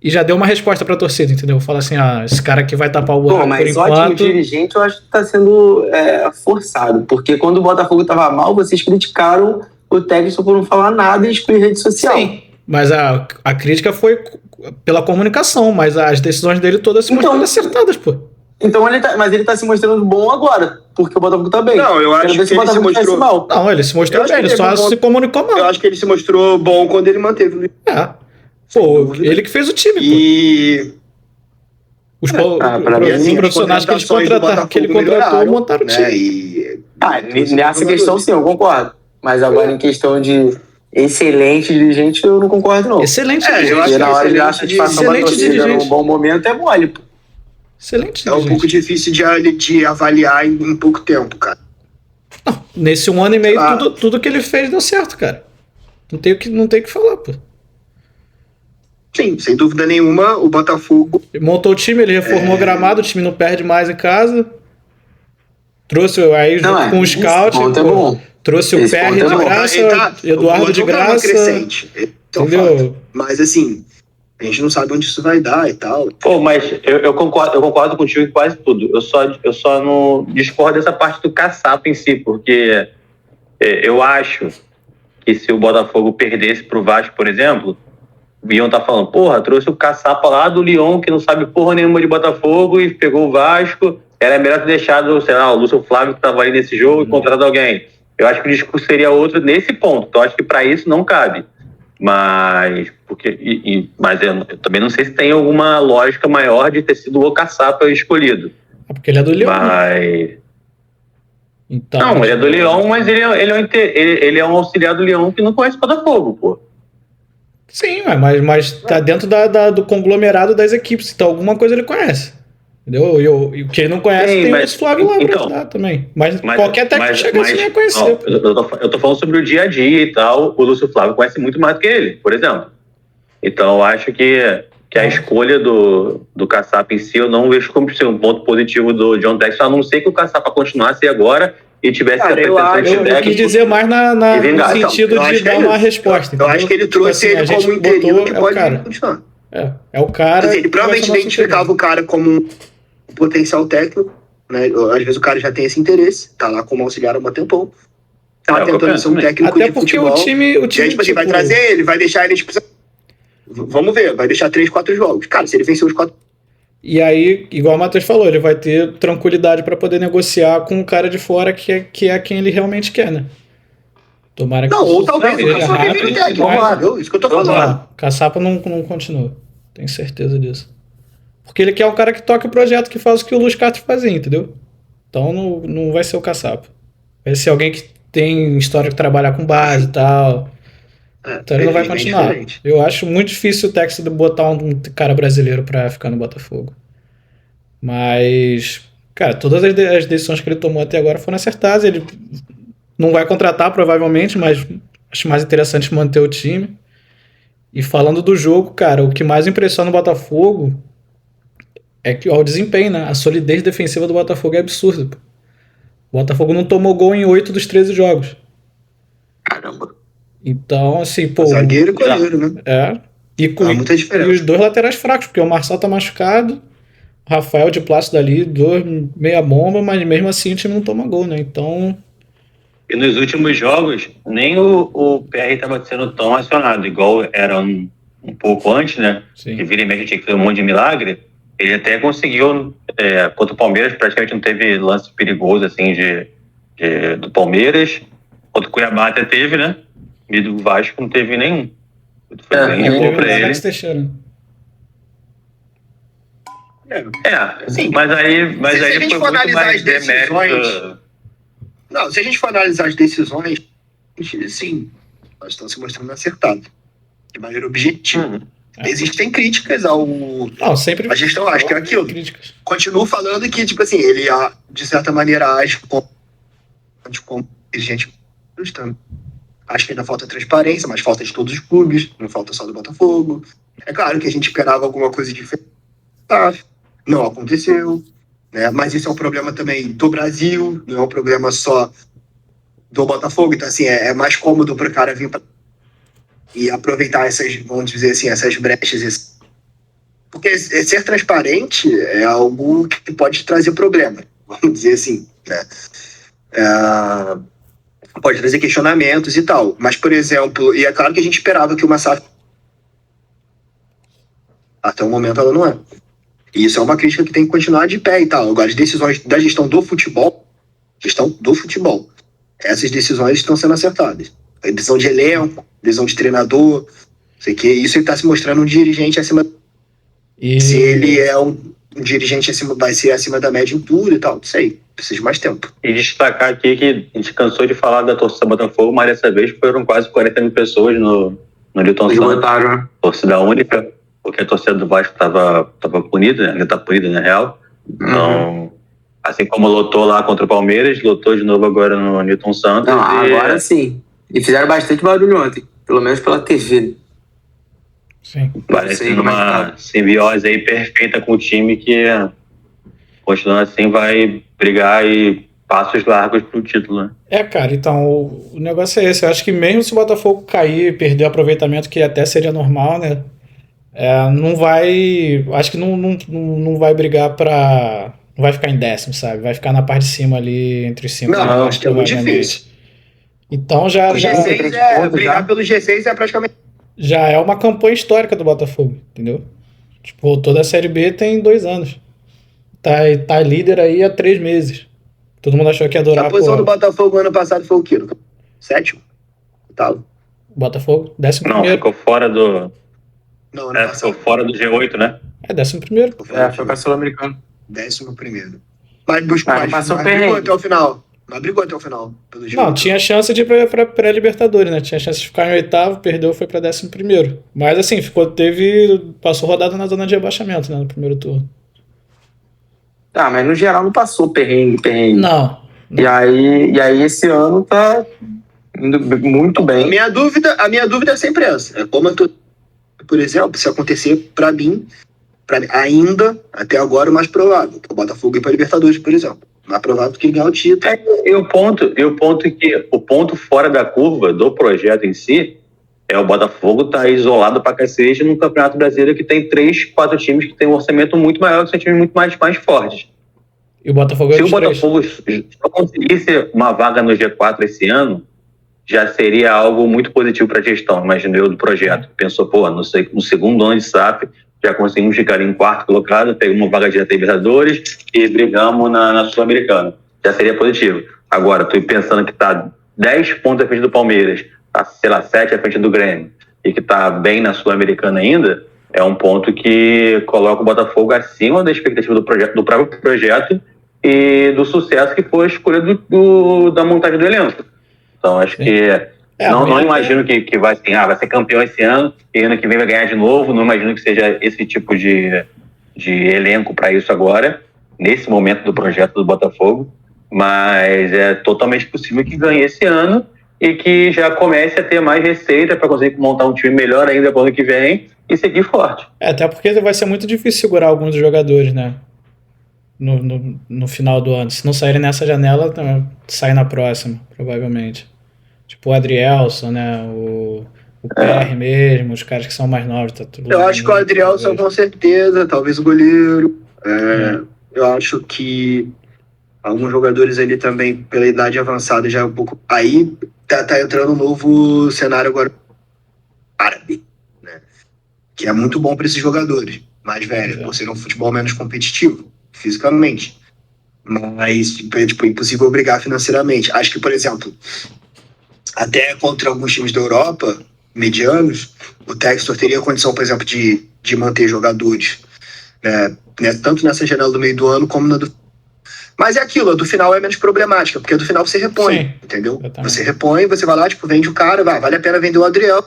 E já deu uma resposta pra torcida, entendeu? Fala assim, esse cara aqui vai tapar o buraco por enquanto. Mas ótimo dirigente eu acho que tá sendo forçado. Porque quando o Botafogo tava mal, vocês criticaram o técnico por não falar nada e excluir rede social. Sim, mas a crítica foi pela comunicação, mas as decisões dele todas se mostraram acertadas, pô. Então mas ele tá se mostrando bom agora, porque o Botafogo tá bem. Não, eu acho que ele se mostrou mal. Não, ele se mostrou bem, ele só se comunicou mal. Eu acho que ele se mostrou bom quando ele manteve. Pô, ele que fez o time, pô. Os profissionais que ele contratou montaram o time. Nessa questão sim, eu concordo. Mas agora em questão de excelente dirigente, eu não concordo não. Excelente dirigente. Eu acho que na hora de satisfação da torcida num bom momento é mole, pô. Excelente. É um pouco difícil de avaliar em pouco tempo, cara. Não, nesse 1 ano e meio, tudo que ele fez deu certo, cara. Não tem o que falar, pô. Sim, sem dúvida nenhuma, o Botafogo... Ele montou o time, ele reformou o gramado, o time não perde mais em casa. Trouxe aí junto com o scout, trouxe o PR de graça, Eduardo de graça. Entendeu? Mas assim... A gente não sabe onde isso vai dar e tal. Pô, mas eu concordo contigo em quase tudo. Eu só não discordo dessa parte do Caçapa em si, porque eu acho que se o Botafogo perdesse pro Vasco, por exemplo, iam tá falando, trouxe o Caçapa lá do Lyon, que não sabe porra nenhuma de Botafogo, e pegou o Vasco. Era melhor ter deixado, sei lá, o Lúcio Flávio que tava aí nesse jogo e contratado alguém. Eu acho que o discurso seria outro nesse ponto. Então, eu acho que para isso não cabe. Mas eu também não sei se tem alguma lógica maior de ter sido o Caçapa escolhido. Porque ele é do Lyon. Então, não, ele é do Lyon, mas ele é um auxiliar do Lyon que não conhece o Botafogo, pô. Sim, mas tá dentro do conglomerado das equipes, então alguma coisa ele conhece. Entendeu? E o que ele não conhece tem o Flávio lá pra ajudar também. Mas qualquer técnico chega assim ia conhecer. Eu tô falando sobre o dia a dia e tal. O Lúcio Flávio conhece muito mais do que ele, por exemplo. Então eu acho que a escolha do Caçapa em si, eu não vejo como ser um ponto positivo do John Textor, a não ser que o Caçapa continuasse agora e tivesse a pretensão de técnico. Eu quis dizer mais no sentido de dar uma resposta. Eu acho que ele trouxe ele como interino que pode continuar. É o cara... Ele provavelmente identificava o cara como um potencial técnico, né? Às vezes o cara já tem esse interesse, tá lá como auxiliar há um tempão, tá tentando ser um técnico de futebol. Até porque o time tipo, vai trazer ele, vai deixar ele, tipo, vamos ver, vai deixar 3, 4 jogos. Cara, se ele vencer os 4... E aí, igual o Matheus falou, ele vai ter tranquilidade para poder negociar com um cara de fora que é quem ele realmente quer, né? Tomara que... Não, ou talvez o Caçapa vire técnico, isso que eu tô falando. Caçapa não continua, tenho certeza disso. Porque ele quer um cara que toque o projeto, que faz o que o Luiz Castro fazia, entendeu? Então não vai ser o Caçapa. Vai ser alguém que tem história de trabalhar com base e tal. Então ele não vai continuar. Diferente. Eu acho muito difícil o Texas botar um cara brasileiro pra ficar no Botafogo. Mas, cara, todas as decisões que ele tomou até agora foram acertadas. Ele não vai contratar, provavelmente, mas acho mais interessante manter o time. E falando do jogo, cara, o que mais impressiona o Botafogo é que o desempenho, né? A solidez defensiva do Botafogo é absurda. O Botafogo não tomou gol em 8 dos 13 jogos. Caramba. Então, assim, pô... Zagueiro e goleiro, né? E muita diferença. E os 2 laterais fracos, porque o Marçal tá machucado, o Rafael de Plácido ali, 2 meia bomba, mas mesmo assim o time não toma gol, né? Então... E nos últimos jogos, nem o PR estava sendo tão acionado, igual era um pouco antes, né? Sim. Que vira e mexe tinha que fazer um monte de milagre. Ele até conseguiu, contra o Palmeiras, praticamente não teve lance perigoso, assim, do Palmeiras. Contra o Cuiabá até teve, né? E do Vasco não teve nenhum. Foi bem de boa pra ele. Sim. Mas aí Se a gente foi for muito analisar mais as decisões... Não, se a gente for analisar as decisões, sim, nós estamos se mostrando acertados. De maneira objetiva. Existem críticas ao... Não, sempre... A gestão, acho que é aquilo. Críticas. Continuo falando que, tipo assim, ele, de certa maneira, age como dirigente. Acho que ainda falta transparência, mas falta de todos os clubes, não falta só do Botafogo. É claro que a gente esperava alguma coisa diferente. Não aconteceu. Né? Mas isso é um problema também do Brasil, não é um problema só do Botafogo. Então, assim, é mais cômodo para o cara vir e aproveitar essas, vamos dizer assim, essas brechas. Porque ser transparente é algo que pode trazer problema, vamos dizer assim, né? Pode trazer questionamentos e tal. Mas, por exemplo, e é claro que a gente esperava que uma SAF... Até o momento ela não é. E isso é uma crítica que tem que continuar de pé e tal. Agora, as decisões da gestão do futebol, essas decisões estão sendo acertadas. A decisão de elenco, decisão de treinador, sei que isso ele está se mostrando um dirigente acima. Se ele é um dirigente acima, vai ser acima da média em tudo e tal, não sei, precisa de mais tempo. E destacar aqui que a gente cansou de falar da torcida Botafogo, mas dessa vez foram quase 40 mil pessoas no Newton Santos, torcida única, porque a torcida do Vasco estava punida, né? Ainda está punida na real. Então, assim como lotou lá contra o Palmeiras, lotou de novo agora no Newton Santos. Não, agora sim. E fizeram bastante barulho ontem, pelo menos pela TV. Sim. Parece uma simbiose aí perfeita com o time que, continuando assim, vai brigar e passos largos pro título, né? Cara, então, o negócio é esse. Eu acho que mesmo se o Botafogo cair e perder o aproveitamento, que até seria normal, né? Não vai... Acho que não vai brigar pra... Não vai ficar em décimo, sabe? Vai ficar na parte de cima ali, entre cima. Não, acho que é muito difícil. Então já... O G6 brigar pelo G6 é praticamente... Já é uma campanha histórica do Botafogo, entendeu? Tipo, voltou da Série B tem 2 anos. Tá líder aí há 3 meses. Todo mundo achou que ia durar... A posição do Botafogo ano passado foi o quê? 7º? Oitavo? Botafogo, 11º. Não, ficou fora do... Não, ficou fora do G8, né? 11º. Foi pra Sul-Americano. 11º. Mas brigou até o final. Mas brigou até o final. Pelo G8. Não, tinha chance de ir pra pré-Libertadores, né? Tinha chance de ficar em 8º, perdeu, foi pra 11º. Mas assim, passou rodada na zona de rebaixamento, né? No primeiro turno. Tá, mas no geral não passou perrengue. Não. E aí esse ano tá indo muito bem. A minha dúvida é sempre essa. Por exemplo, se acontecer pra mim, ainda, até agora, o mais provável. Que o Botafogo ir pra Libertadores, por exemplo. Mais provável que ele ganhe o título. E o ponto é que o ponto fora da curva do projeto em si é o Botafogo tá isolado pra cacete num Campeonato Brasileiro que tem 3, 4 times que tem um orçamento muito maior, que são times muito mais fortes. E o Botafogo Se o Botafogo só conseguisse uma vaga no G4 esse ano, já seria algo muito positivo para a gestão, imagino eu, do projeto. Pensou, no segundo ano de SAF, já conseguimos ficar em 4º colocado, pegamos uma vaga de Libertadores e brigamos na Sul-Americana. Já seria positivo. Agora, estou pensando que está 10 pontos à frente do Palmeiras, está, 7 à frente do Grêmio, e que está bem na Sul-Americana ainda, é um ponto que coloca o Botafogo acima da expectativa do próprio projeto e do sucesso que foi a escolha da montagem do elenco. Então, acho que não imagino que vai ser campeão esse ano e ano que vem vai ganhar de novo. Não imagino que seja esse tipo de elenco para isso agora, nesse momento do projeto do Botafogo. Mas é totalmente possível que ganhe esse ano e que já comece a ter mais receita para conseguir montar um time melhor ainda para o ano que vem e seguir forte. Até porque vai ser muito difícil segurar alguns dos jogadores, né? No final do ano. Se não saírem nessa janela, sai na próxima, provavelmente. Tipo o Adrielson, né? O PR mesmo, os caras que são mais novos. Tá tudo. Eu acho que o Adrielson com certeza, talvez o goleiro. Eu acho que alguns jogadores ali também, pela idade avançada, já é um pouco... Aí tá entrando um novo cenário agora árabe, né? Que é muito bom para esses jogadores. mais velha, por ser um futebol menos competitivo, fisicamente. Mas, tipo, é impossível brigar financeiramente. Acho que, por exemplo, até contra alguns times da Europa, medianos, o Textor teria condição, por exemplo, de manter jogadores, né, tanto nessa janela do meio do ano como na do... Mas é aquilo, a do final é menos problemática, porque a do final você repõe, Sim, entendeu? exatamente. Você repõe, você vai lá, tipo, vende o cara, vale a pena vender o Adriel,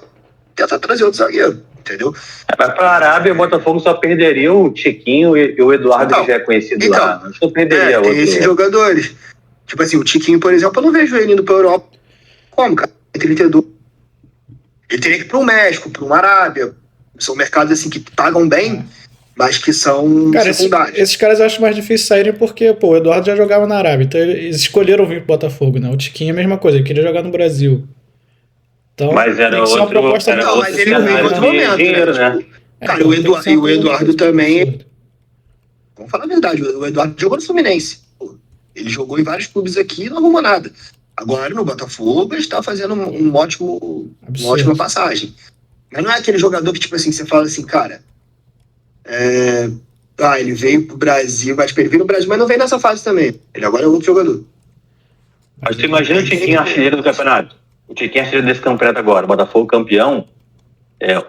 tentar trazer outro zagueiro, entendeu? Mas para a Arábia, o Botafogo só perderia o Tiquinho e o Eduardo, que já é conhecido lá. Acho que não perderia outro. Tem esses jogadores. Tipo assim, o Tiquinho, por exemplo, eu não vejo ele indo pra Europa. Como, cara? Tem 32. Ele teria que ir pro México, pro Arábia. São mercados assim que pagam bem, mas que são secundários. Esses caras eu acho mais difícil saírem porque, o Eduardo já jogava na Arábia, então eles escolheram vir pro Botafogo, né? O Tiquinho é a mesma coisa, ele queria jogar no Brasil. Então, mas era tem que ser uma outro, proposta era não, mas ele veio em outro momento, dinheiro, né? Cara, o Eduardo também... Vamos falar a verdade, o Eduardo jogou no Fluminense. Ele jogou em vários clubes aqui e não arrumou nada. Agora, no Botafogo, ele está fazendo uma ótima passagem. Mas não é aquele jogador que, tipo assim, você fala assim, cara... ele veio pro Brasil, mas ele veio no Brasil, mas não veio nessa fase também. Ele agora é outro jogador. Mas tu imagina o Tiquinho artilheiro do campeonato. O Tiquinho artilheiro desse campeonato agora. O Botafogo campeão,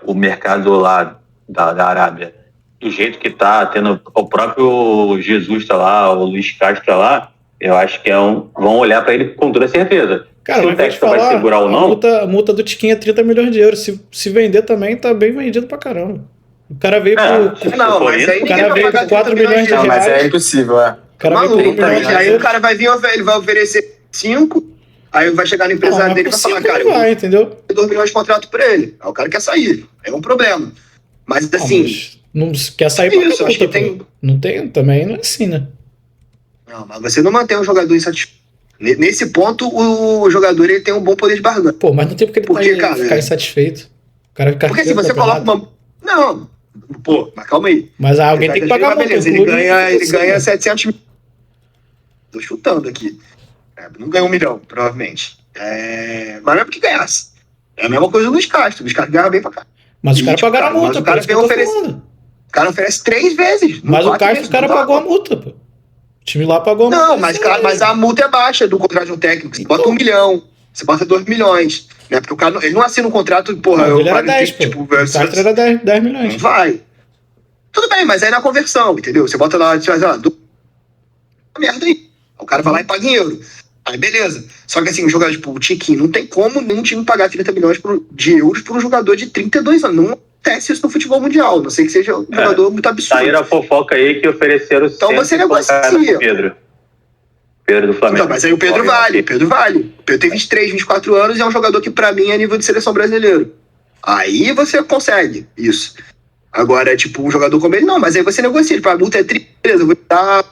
o mercado lá da Arábia, do jeito que tá, tendo o próprio Jesus tá lá, o Luiz Castro tá lá, eu acho que vão olhar pra ele com toda certeza. Cara, se o Textor vai segurar ou não... A multa do Tiquinho é 30 milhões de euros. Se vender também, tá bem vendido pra caramba. O cara veio por 4 milhões de reais. Não, mas é impossível, O cara veio por 1 milhão de Aí euros. o cara vai vir, ele vai oferecer 5, aí vai chegar no empresário dele e vai falar, cara, eu vou entendeu? 2 milhões de contrato pra ele. Aí o cara quer sair. É um problema. Mas assim... Não quer sair pra isso, acho que tem... Não tem, também não é assim, né? Não, mas você não mantém um jogador insatisfeito. Nesse ponto, o jogador ele tem um bom poder de barganha. Pô, mas não tem porque ele ficar insatisfeito. O cara fica porque se você coloca uma... Não, mas calma aí. Mas alguém tem que pagar a multa. Beleza, ele ganha 700 mil. Tô chutando aqui. Não ganha 1 milhão, provavelmente. Mas não é porque ganhasse. É a mesma coisa do Luiz Castro. O Luiz Castro ganha bem pra cá. Mas os caras pagaram a multa. Mas o cara vem oferecendo. O cara oferece 3 vezes. Mas o cara pagou a multa, pô. O time lá pagou a multa. Não, mas a multa é baixa do contrato de um técnico. Você bota 1 milhão, você bota 2 milhões. Né? Porque o cara ele não assina um contrato, porra. Ele era 10, pô. O Castro era 10 milhões. Não vai. Tudo bem, mas aí na conversão, entendeu? Você bota lá, você faz lá, merda aí. O cara vai lá e paga em euro. Aí beleza. Só que assim, um jogador tipo o Tiquinho, não tem como nenhum time pagar 30 milhões de euros por um jogador de 32 anos. Não acontece isso no futebol mundial. Não sei que seja um jogador muito absurdo. Saíram a fofoca aí que ofereceram então você negocia. Pedro do Flamengo. Então, mas aí o Pedro vale. O Pedro tem 23, 24 anos e é um jogador que pra mim é nível de seleção brasileiro. Aí você consegue isso. Agora, tipo, um jogador como ele, não, mas aí você negocia. Tipo, a multa é 30, beleza, eu vou dar...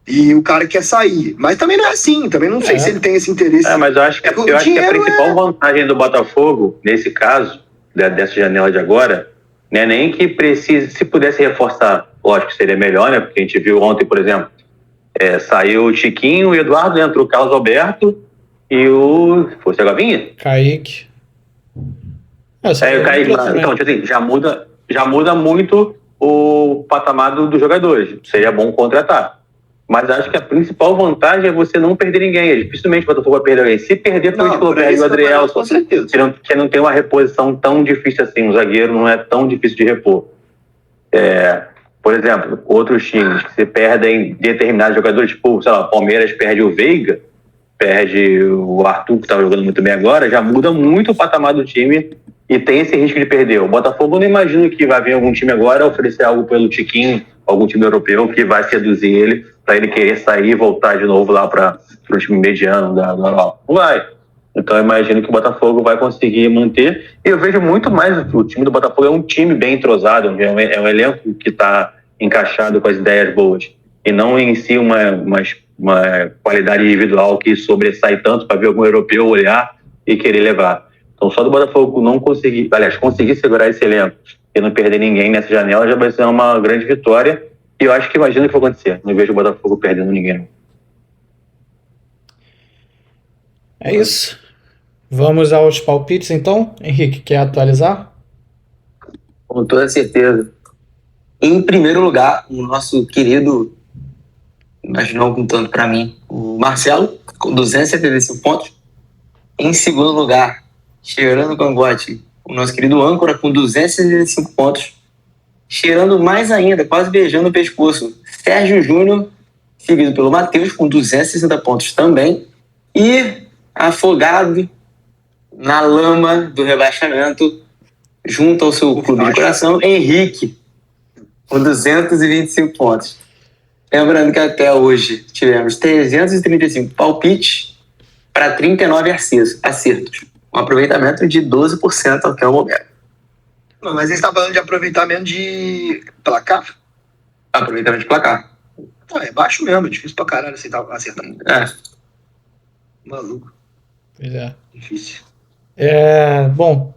E o cara quer sair. Mas também não é assim. Também não sei se ele tem esse interesse. Mas eu acho que, eu acho que a principal vantagem do Botafogo, nesse caso, dessa janela de agora, não é nem que precise... Se pudesse reforçar, lógico que seria melhor, né? Porque a gente viu ontem, por exemplo, saiu o Tiquinho, o Eduardo, entrou o Carlos Alberto e o... Foi o Gavinha? Kaique. O Kaique. Então, tipo assim, já muda muito o patamar dos jogadores. Seria bom contratar. Mas acho que a principal vantagem é você não perder ninguém. Dificilmente o Botafogo vai perder alguém. Se perder, foi o Clover e o Adriel, com certeza. Que não tem uma reposição tão difícil assim. O zagueiro não é tão difícil de repor. Por exemplo, outros times que se perdem determinados jogadores, tipo, sei lá, Palmeiras perde o Veiga, perde o Arthur, que estava jogando muito bem agora, já muda muito o patamar do time e tem esse risco de perder. O Botafogo, não imagino que vai vir algum time agora oferecer algo pelo Tiquinho, algum time europeu que vai seduzir ele para ele querer sair e voltar de novo lá para o time mediano da Europa. Não vai. Então eu imagino que o Botafogo vai conseguir manter. E eu vejo muito mais o time do Botafogo é um time bem entrosado, é um elenco que está encaixado com as ideias boas. E não em si uma qualidade individual que sobressai tanto para ver algum europeu olhar e querer levar. Então só do Botafogo não conseguir, conseguir segurar esse elenco e não perder ninguém nessa janela já vai ser uma grande vitória. E eu acho que imagino que vai acontecer. Não vejo o Botafogo perdendo ninguém. É isso. Vamos aos palpites, então. Henrique, quer atualizar? Com toda certeza. Em primeiro lugar, o nosso querido, mas não com tanto para mim, o Marcelo, com 275 pontos. Em segundo lugar, cheirando o cangote, o nosso querido âncora com 265 pontos. Cheirando mais ainda, quase beijando o pescoço, Sérgio Júnior, seguido pelo Matheus com 260 pontos também. E afogado na lama do rebaixamento, junto ao seu clube de coração, Henrique, com 225 pontos. Lembrando que até hoje tivemos 335 palpites para 39 acertos. Um aproveitamento de 12% até o momento. Não, mas você está falando de aproveitamento de placar? Aproveitamento de placar. É baixo mesmo, é difícil pra caralho acertar. Maluco. Pois é. Difícil. Bom,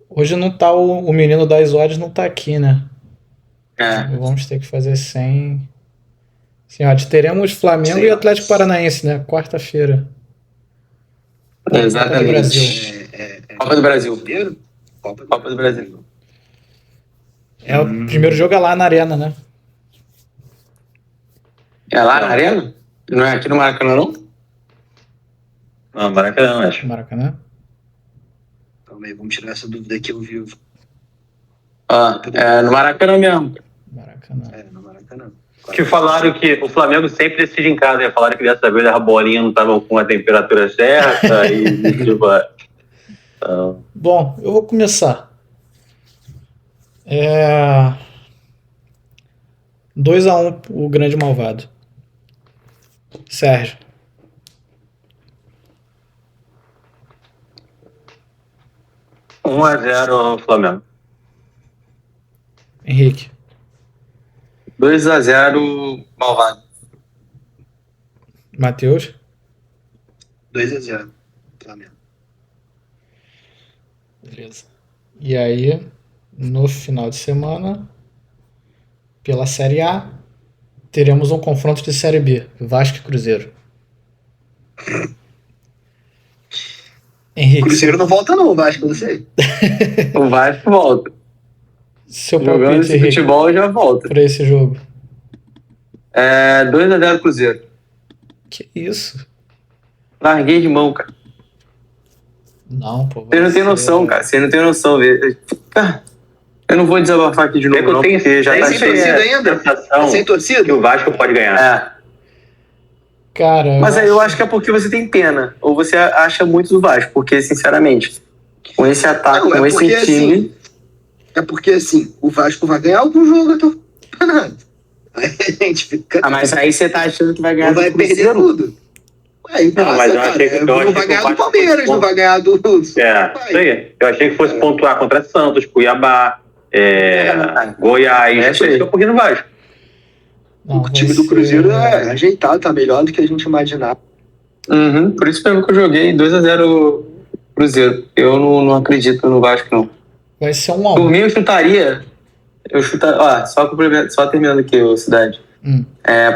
hoje não tá o menino das odds, não tá aqui, né? Vamos ter que fazer sem odds. Teremos Flamengo e Atlético Paranaense, né? Quarta-feira. Exatamente. Copa do Brasil. Copa do Brasil. Copa do Brasil. O primeiro jogo é lá na Arena, né? É lá na Arena? Não é aqui no Maracanã, não? Não, Maracanã, acho. Maracanã. Calma aí, vamos tirar essa dúvida aqui ao vivo. É no Maracanã mesmo. Maracanã. No Maracanã. Que falaram que o Flamengo sempre decide em casa. Falaram que dessa vez as bolinhas não estavam com a temperatura certa. Bom, eu vou começar. 2-1 o grande malvado. Sérgio. – 1-0 Flamengo. Henrique. 2-0 malvado. Matheus. 2-0 Flamengo. Beleza. E aí, no final de semana, pela Série A, teremos um confronto de Série B, Vasco e Cruzeiro. Henrique. O Cruzeiro não volta não, o Vasco, não sei. O Vasco volta. Seu Jogando palpite, esse Henrique, futebol já volta. pra esse jogo. 2-0 Cruzeiro. Que isso? Larguei de mão, cara. Não, pô. Você não tem noção, cara. Você não tem noção. Cara, eu não vou desabafar aqui de novo, não, porque já tá sem torcida ainda? Sem torcida? Que o Vasco pode ganhar. Cara, mas aí eu acho que é porque você tem pena. Ou você acha muito do Vasco. Porque, sinceramente, com esse ataque, com esse time... Assim, é porque, assim, o Vasco vai ganhar algum jogo até o campeonato. Aí a gente fica... mas aí você tá achando que vai ganhar do Cruzeiro? Vai perder tudo. Não, mas eu achei que não vai ganhar do Palmeiras, não vai ganhar do... isso aí. Eu achei que fosse pontuar contra Santos, Cuiabá, Goiás. Por isso que eu corri no Vasco. Não, o time do Cruzeiro é ajeitado, tá melhor do que a gente imaginava. Por isso mesmo que eu joguei 2-0 Cruzeiro. Eu não acredito no Vasco, não. Vai ser 1-1. Por mim, eu chutaria. Só terminando aqui, Cidade.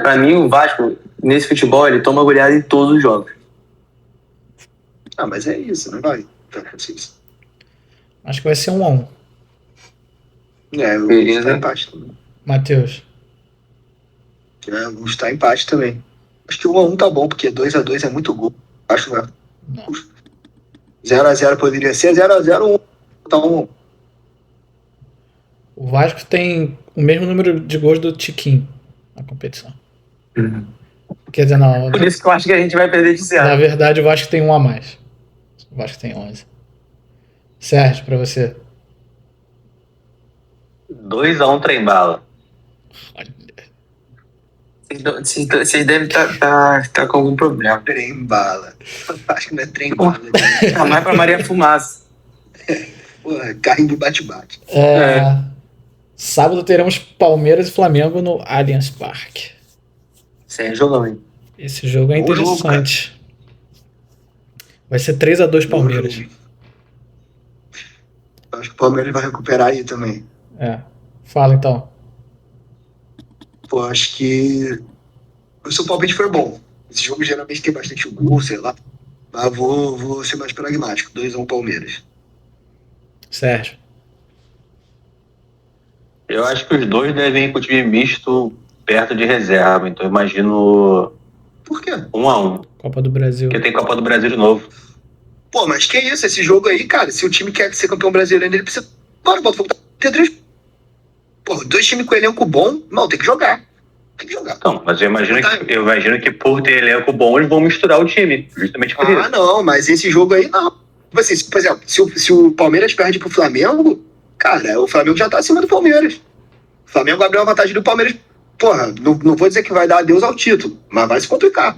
Pra mim, o Vasco, nesse futebol, ele toma goleada em todos os jogos. Mas é isso, não vai? Acho que vai ser 1-1. Eu vou estar empate também. Matheus. Eu vou estar empate também. Acho que 1-1 tá bom, porque 2-2 é muito gol. Acho que 0-0 poderia ser 0-0, 1 tá 1. O Vasco tem o mesmo número de gols do Tiquinho na competição. Quer dizer, não. Por isso que eu acho que a gente vai perder de 0. Na verdade, o Vasco tem 1 a mais. O Vasco tem 11. Sérgio, pra você. 2-1 Trem-Bala. Vocês devem estar com algum problema. Trem-Bala. Acho que não é trem-bala. Mais pra Maria Fumaça. Porra, carrinho de bate-bate. Sábado teremos Palmeiras e Flamengo no Allianz Parque. Isso aí é jogão, hein? Esse jogo é interessante. Vai ser 3-2 Palmeiras. Acho que o Palmeiras vai recuperar aí também. Fala então. Pô, acho que o seu palpite foi bom. Esse jogo geralmente tem bastante gol, sei lá. Mas vou ser mais pragmático. 2-1 Palmeiras. Sérgio. Eu acho que os dois devem ir com o time misto perto de reserva, então eu imagino... Por quê? 1-1. Copa do Brasil. Porque tem Copa do Brasil de novo. Pô, mas que isso? Esse jogo aí, cara, se o time quer ser campeão brasileiro, ele precisa... Bora, o Botafogo tem 3... Pô, 2 times com elenco bom, não, tem que jogar. Tem que jogar. Então, mas eu imagino que por ter elenco bom, eles vão misturar o time, justamente por isso. Ah, não, mas esse jogo aí, não. Tipo assim, por exemplo, se o Palmeiras perde pro Flamengo, cara, o Flamengo já tá acima do Palmeiras. O Flamengo abriu uma vantagem do Palmeiras. Porra, não vou dizer que vai dar adeus ao título, mas vai se complicar.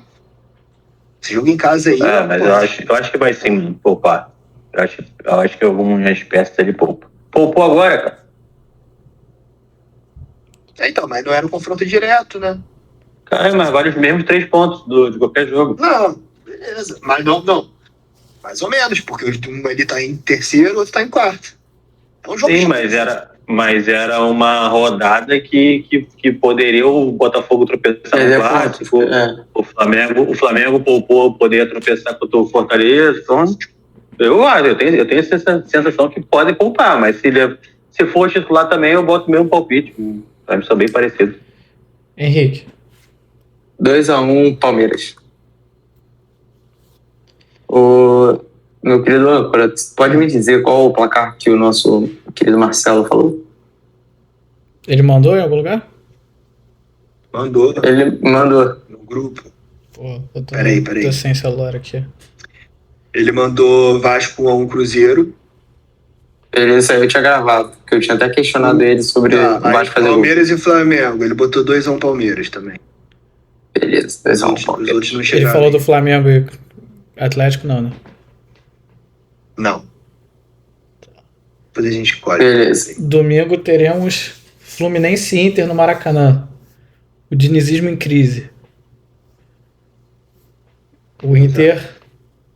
Esse jogo em casa aí... mas eu acho que vai sim poupar. Eu acho que algumas peças ele poupa. Poupou agora, cara. Então, mas não era um confronto direto, né? Cara, mas vale os mesmos 3 pontos de qualquer jogo. Não, beleza. Mas não. Mais ou menos, porque um ele tá em terceiro, o outro tá em quarto. É um jogo. Sim, mas era uma rodada que poderia o Botafogo tropeçar no clássico. O Flamengo poupou, poderia tropeçar contra o Fortaleza. Então, eu tenho essa sensação que pode poupar, mas se for titular também, eu boto o mesmo palpite. Pra mim, são bem parecidos. Henrique. 2-1 Palmeiras. O meu querido âncora, pode me dizer qual o placar que o nosso querido Marcelo falou? Ele mandou em algum lugar? Mandou. Ele mandou. No grupo. Pô, eu tô, Peraí. tô sem celular aqui. Ele mandou Vasco 1-1 Cruzeiro. Isso aí eu tinha gravado, porque eu tinha até questionado ele sobre o Vasco fazer gol. Palmeiras e Flamengo. Ele botou 2-1 Palmeiras também. Beleza, 2-1 Palmeiras. Os outros não Ele chegaram. falou do Flamengo e Atlético, não, né? Não. Depois a gente escolhe. Beleza. Domingo teremos Fluminense e Inter no Maracanã. O dinizismo em crise. O Inter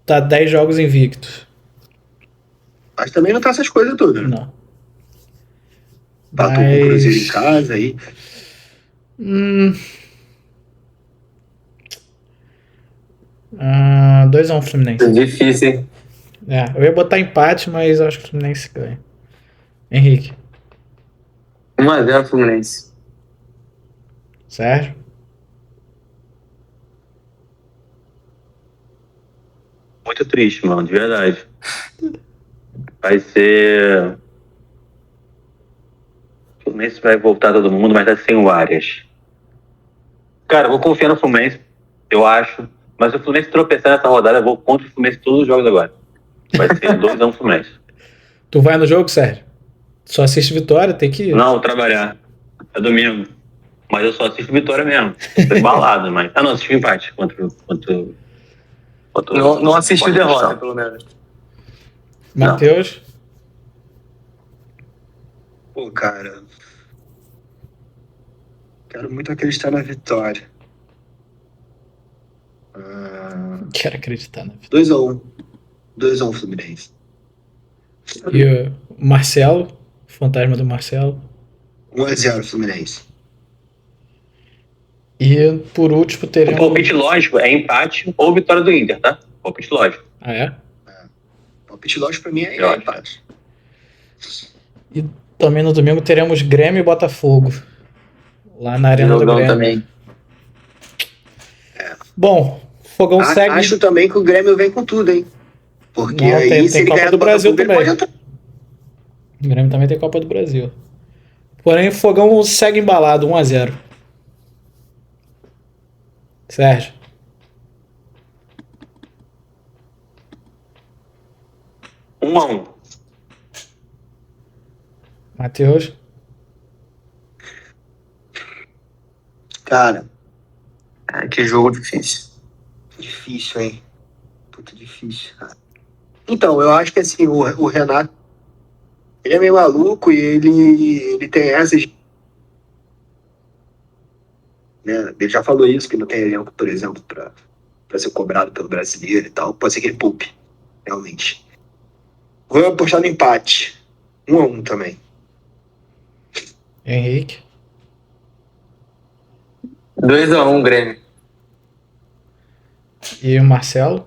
tá 10 jogos invictos. Mas também não tá essas coisas todas, né? Não. Batou com o Cruzeiro em casa aí. 2-1 Fluminense. Difícil, hein? Eu ia botar empate, mas eu acho que o Fluminense ganha. Henrique. 1-0 Fluminense. Sérgio. Muito triste, mano, de verdade. Vai ser... O Fluminense vai voltar todo mundo, mas tá sem o Arias. Cara, eu vou confiar no Fluminense, eu acho. Mas se o Fluminense tropeçar nessa rodada, eu vou contra o Fluminense todos os jogos agora. Vai ser 2-1 Fluminense. Tu vai no jogo, Sérgio? Só assiste Vitória, tem que ir. Não, vou trabalhar. É domingo. Mas eu só assisto Vitória mesmo. Tô embalado, mas... não, assisti empate contra Não assisti derrota, pelo menos. Matheus. Pô, cara. Quero muito acreditar na vitória. Quero acreditar na vitória. 2-1. 2-1 Fluminense. E o Marcelo, o fantasma do Marcelo. 1-0 Fluminense. E por último O teremos... palpite lógico é empate ou vitória do Inter, tá? Palpite lógico. Ah, é? Palpite lógico pra mim é Eu empate. E também no domingo teremos Grêmio e Botafogo. Lá na Arena do Jogão Grêmio. também. Bom, Fogão segue... Acho também que o Grêmio vem com tudo, hein? Porque Não, aí tem se ele Copa ganhar do Brasil Botafogo, também. ele pode entrar. O Grêmio também tem Copa do Brasil. Porém, o Fogão segue embalado, 1-0. Sérgio. Um 1-1. Matheus. Cara, Que jogo difícil. difícil, hein? Puta, difícil, cara. Então, eu acho que assim, o Renato, ele é meio maluco e ele tem essas... Né? Ele já falou isso, que não tem elenco, por exemplo, pra ser cobrado pelo brasileiro e tal. Pode ser que ele poupe, realmente. Vou apostar no empate. 1-1 também. Henrique. 2-1 Grêmio. E o Marcelo.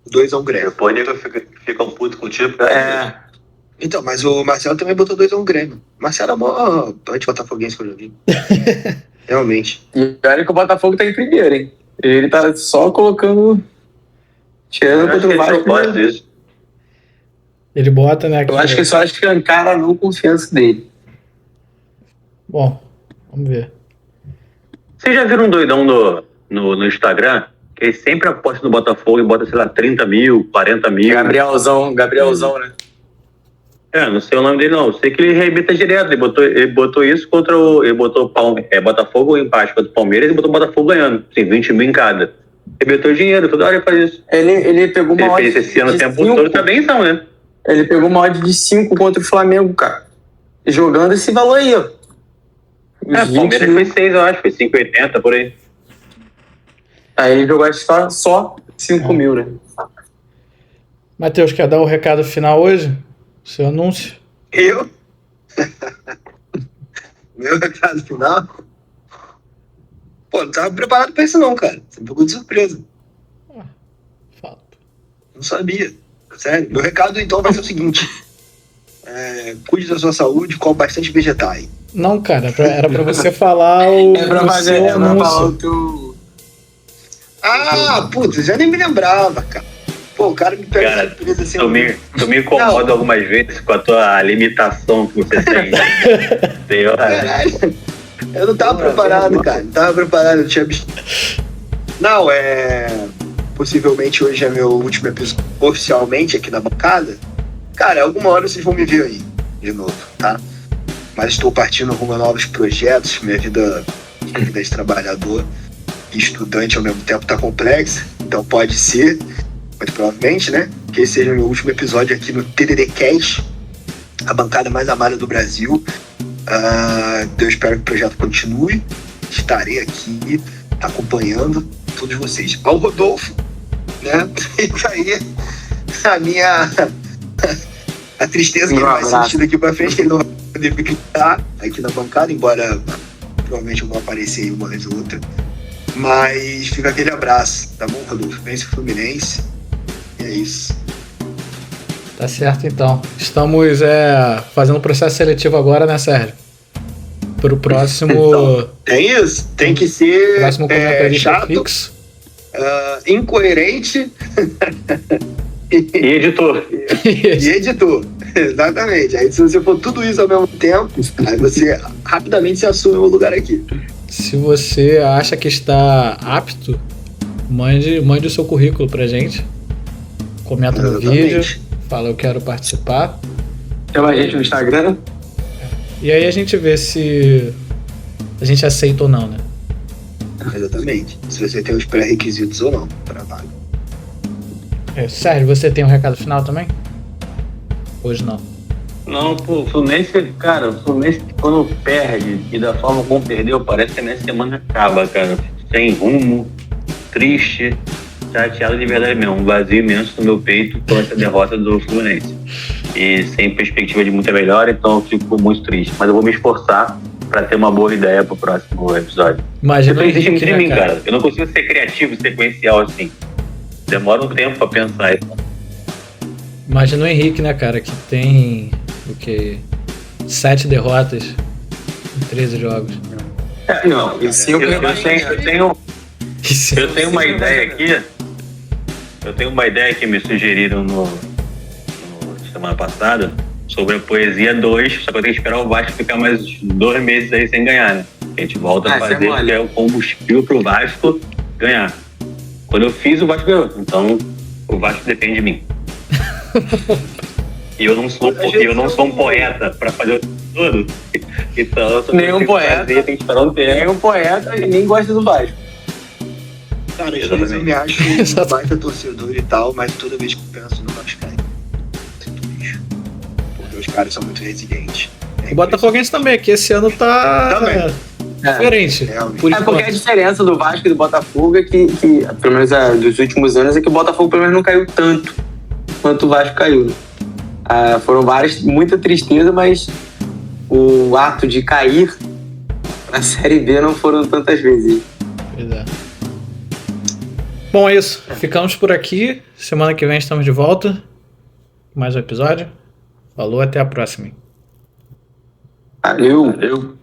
2-1 Grêmio. Depois nego fica um puto contigo. Então, mas o Marcelo também botou 2x1 no Grêmio. O Marcelo é o maior anti-botafoguense que eu já vi. Realmente. E olha que o Botafogo tá em primeiro, hein? Ele tá só colocando... Tirando contra o Vasco. Ele bota, né? Eu acho que só escancara a não confiança dele. Bom, vamos ver. Vocês já viram um doidão no Instagram? Que ele sempre aposta no Botafogo e bota, sei lá, 30 mil, 40 mil. Gabrielzão, né? Não sei o nome dele não. Eu sei que ele reibita direto. Ele botou isso contra o... Ele botou Botafogo em empate contra o Palmeiras e botou o Botafogo ganhando. Assim, 20 mil em cada. Ele botou dinheiro, toda hora ele faz isso. Ele pegou uma odd Ele fez esse ano o tempo todo, tá bem então, né? Ele pegou uma odd de 5 contra o Flamengo, cara. Jogando esse valor aí, ó. O Palmeiras foi 6, eu acho. Foi 5,80 por aí. Aí ele jogou só 5 mil, né? Matheus, quer dar o recado final hoje? Seu anúncio? Eu? Meu recado final? Pô, não tava preparado pra isso não, cara. Você me pegou de surpresa. Fala. Não sabia. Sério. Meu recado, então, vai ser o seguinte. Cuide da sua saúde, come bastante vegetais. Não, cara, era pra você falar o seu anúncio. Falar o teu... Putz, já nem me lembrava, cara. Pô, o cara me pega de surpresa assim. Tu me incomoda algumas vezes com a tua limitação que você tem. Caralho. Eu não tava preparado, cara. Não tava preparado, eu tinha... Não, possivelmente hoje é meu último episódio oficialmente aqui na bancada. Cara, alguma hora vocês vão me ver aí, de novo, tá? Mas estou partindo rumo a novos projetos. Minha vida de trabalhador e estudante ao mesmo tempo tá complexa. Então pode ser, muito provavelmente, né? Que esse seja o meu último episódio aqui no TDDcast, a bancada mais amada do Brasil. Eu espero que o projeto continue. Estarei aqui acompanhando todos vocês. Ao Rodolfo, né? Fica aí a tristeza que ele vai sentir daqui pra frente, que ele não vai poder ficar aqui na bancada, embora provavelmente eu vou aparecer aí uma vez ou outra. Mas fica aquele abraço, tá bom, Rodolfo? Vence o Fluminense. E é isso. Tá certo, então. Estamos fazendo processo seletivo agora, né, Sérgio? Pro próximo... Então, tem isso. Tem que ser próximo comentarista chato, fixo. Incoerente e editor. E editor. Exatamente. Aí se você for tudo isso ao mesmo tempo, aí você rapidamente se assume o lugar aqui. Se você acha que está apto, mande o seu currículo pra gente. Comenta no vídeo, fala eu quero participar. Chama a gente no Instagram. E aí a gente vê se a gente aceita ou não, né? Exatamente. Se você tem os pré-requisitos ou não pra vaga. Sérgio, você tem um recado final também? Hoje não. Não, pô, o Fluminense, cara, o Fluminense quando perde e da forma como perdeu, parece que a minha semana acaba, cara. Sem rumo, triste, chateado de verdade mesmo, um vazio imenso no meu peito com essa derrota do Fluminense. E sem perspectiva de muita melhora, então eu fico muito triste. Mas eu vou me esforçar pra ter uma boa ideia pro próximo episódio. Imagina isso existe em mim, cara. Eu não consigo ser criativo e sequencial assim. Demora um tempo pra pensar isso. Imagina o Henrique, né, cara, que tem o quê? 7 derrotas em 13 jogos. Não, e 5 eu tenho uma ideia aqui. Eu tenho uma ideia que me sugeriram no semana passada sobre a Poesia 2, só que eu tenho que esperar o Vasco ficar mais 2 meses aí sem ganhar, né? A gente volta a fazer, que é o combustível pro Vasco ganhar. Quando eu fiz, o Vasco ganhou. Então, o Vasco depende de mim. E eu não sou um poeta pra fazer tudo. Então, eu sou nenhum poeta. Tem que esperar um tempo. Nenhum poeta e nem gosta do Vasco. Cara, às vezes eu me acho um baita torcedor e tal, mas toda vez que eu penso no Vasco, sinto bicho. Porque os caras são muito resilientes. O Botafoguense também, que esse ano tá diferente. Porque a diferença do Vasco e do Botafogo é que pelo menos dos últimos anos, é que o Botafogo pelo menos não caiu tanto quanto o Vasco caiu. Né? Foram muita tristeza, mas o ato de cair na Série B não foram tantas vezes. Exato. Bom, é isso. Ficamos por aqui. Semana que vem estamos de volta. Mais um episódio. Falou, até a próxima. Valeu.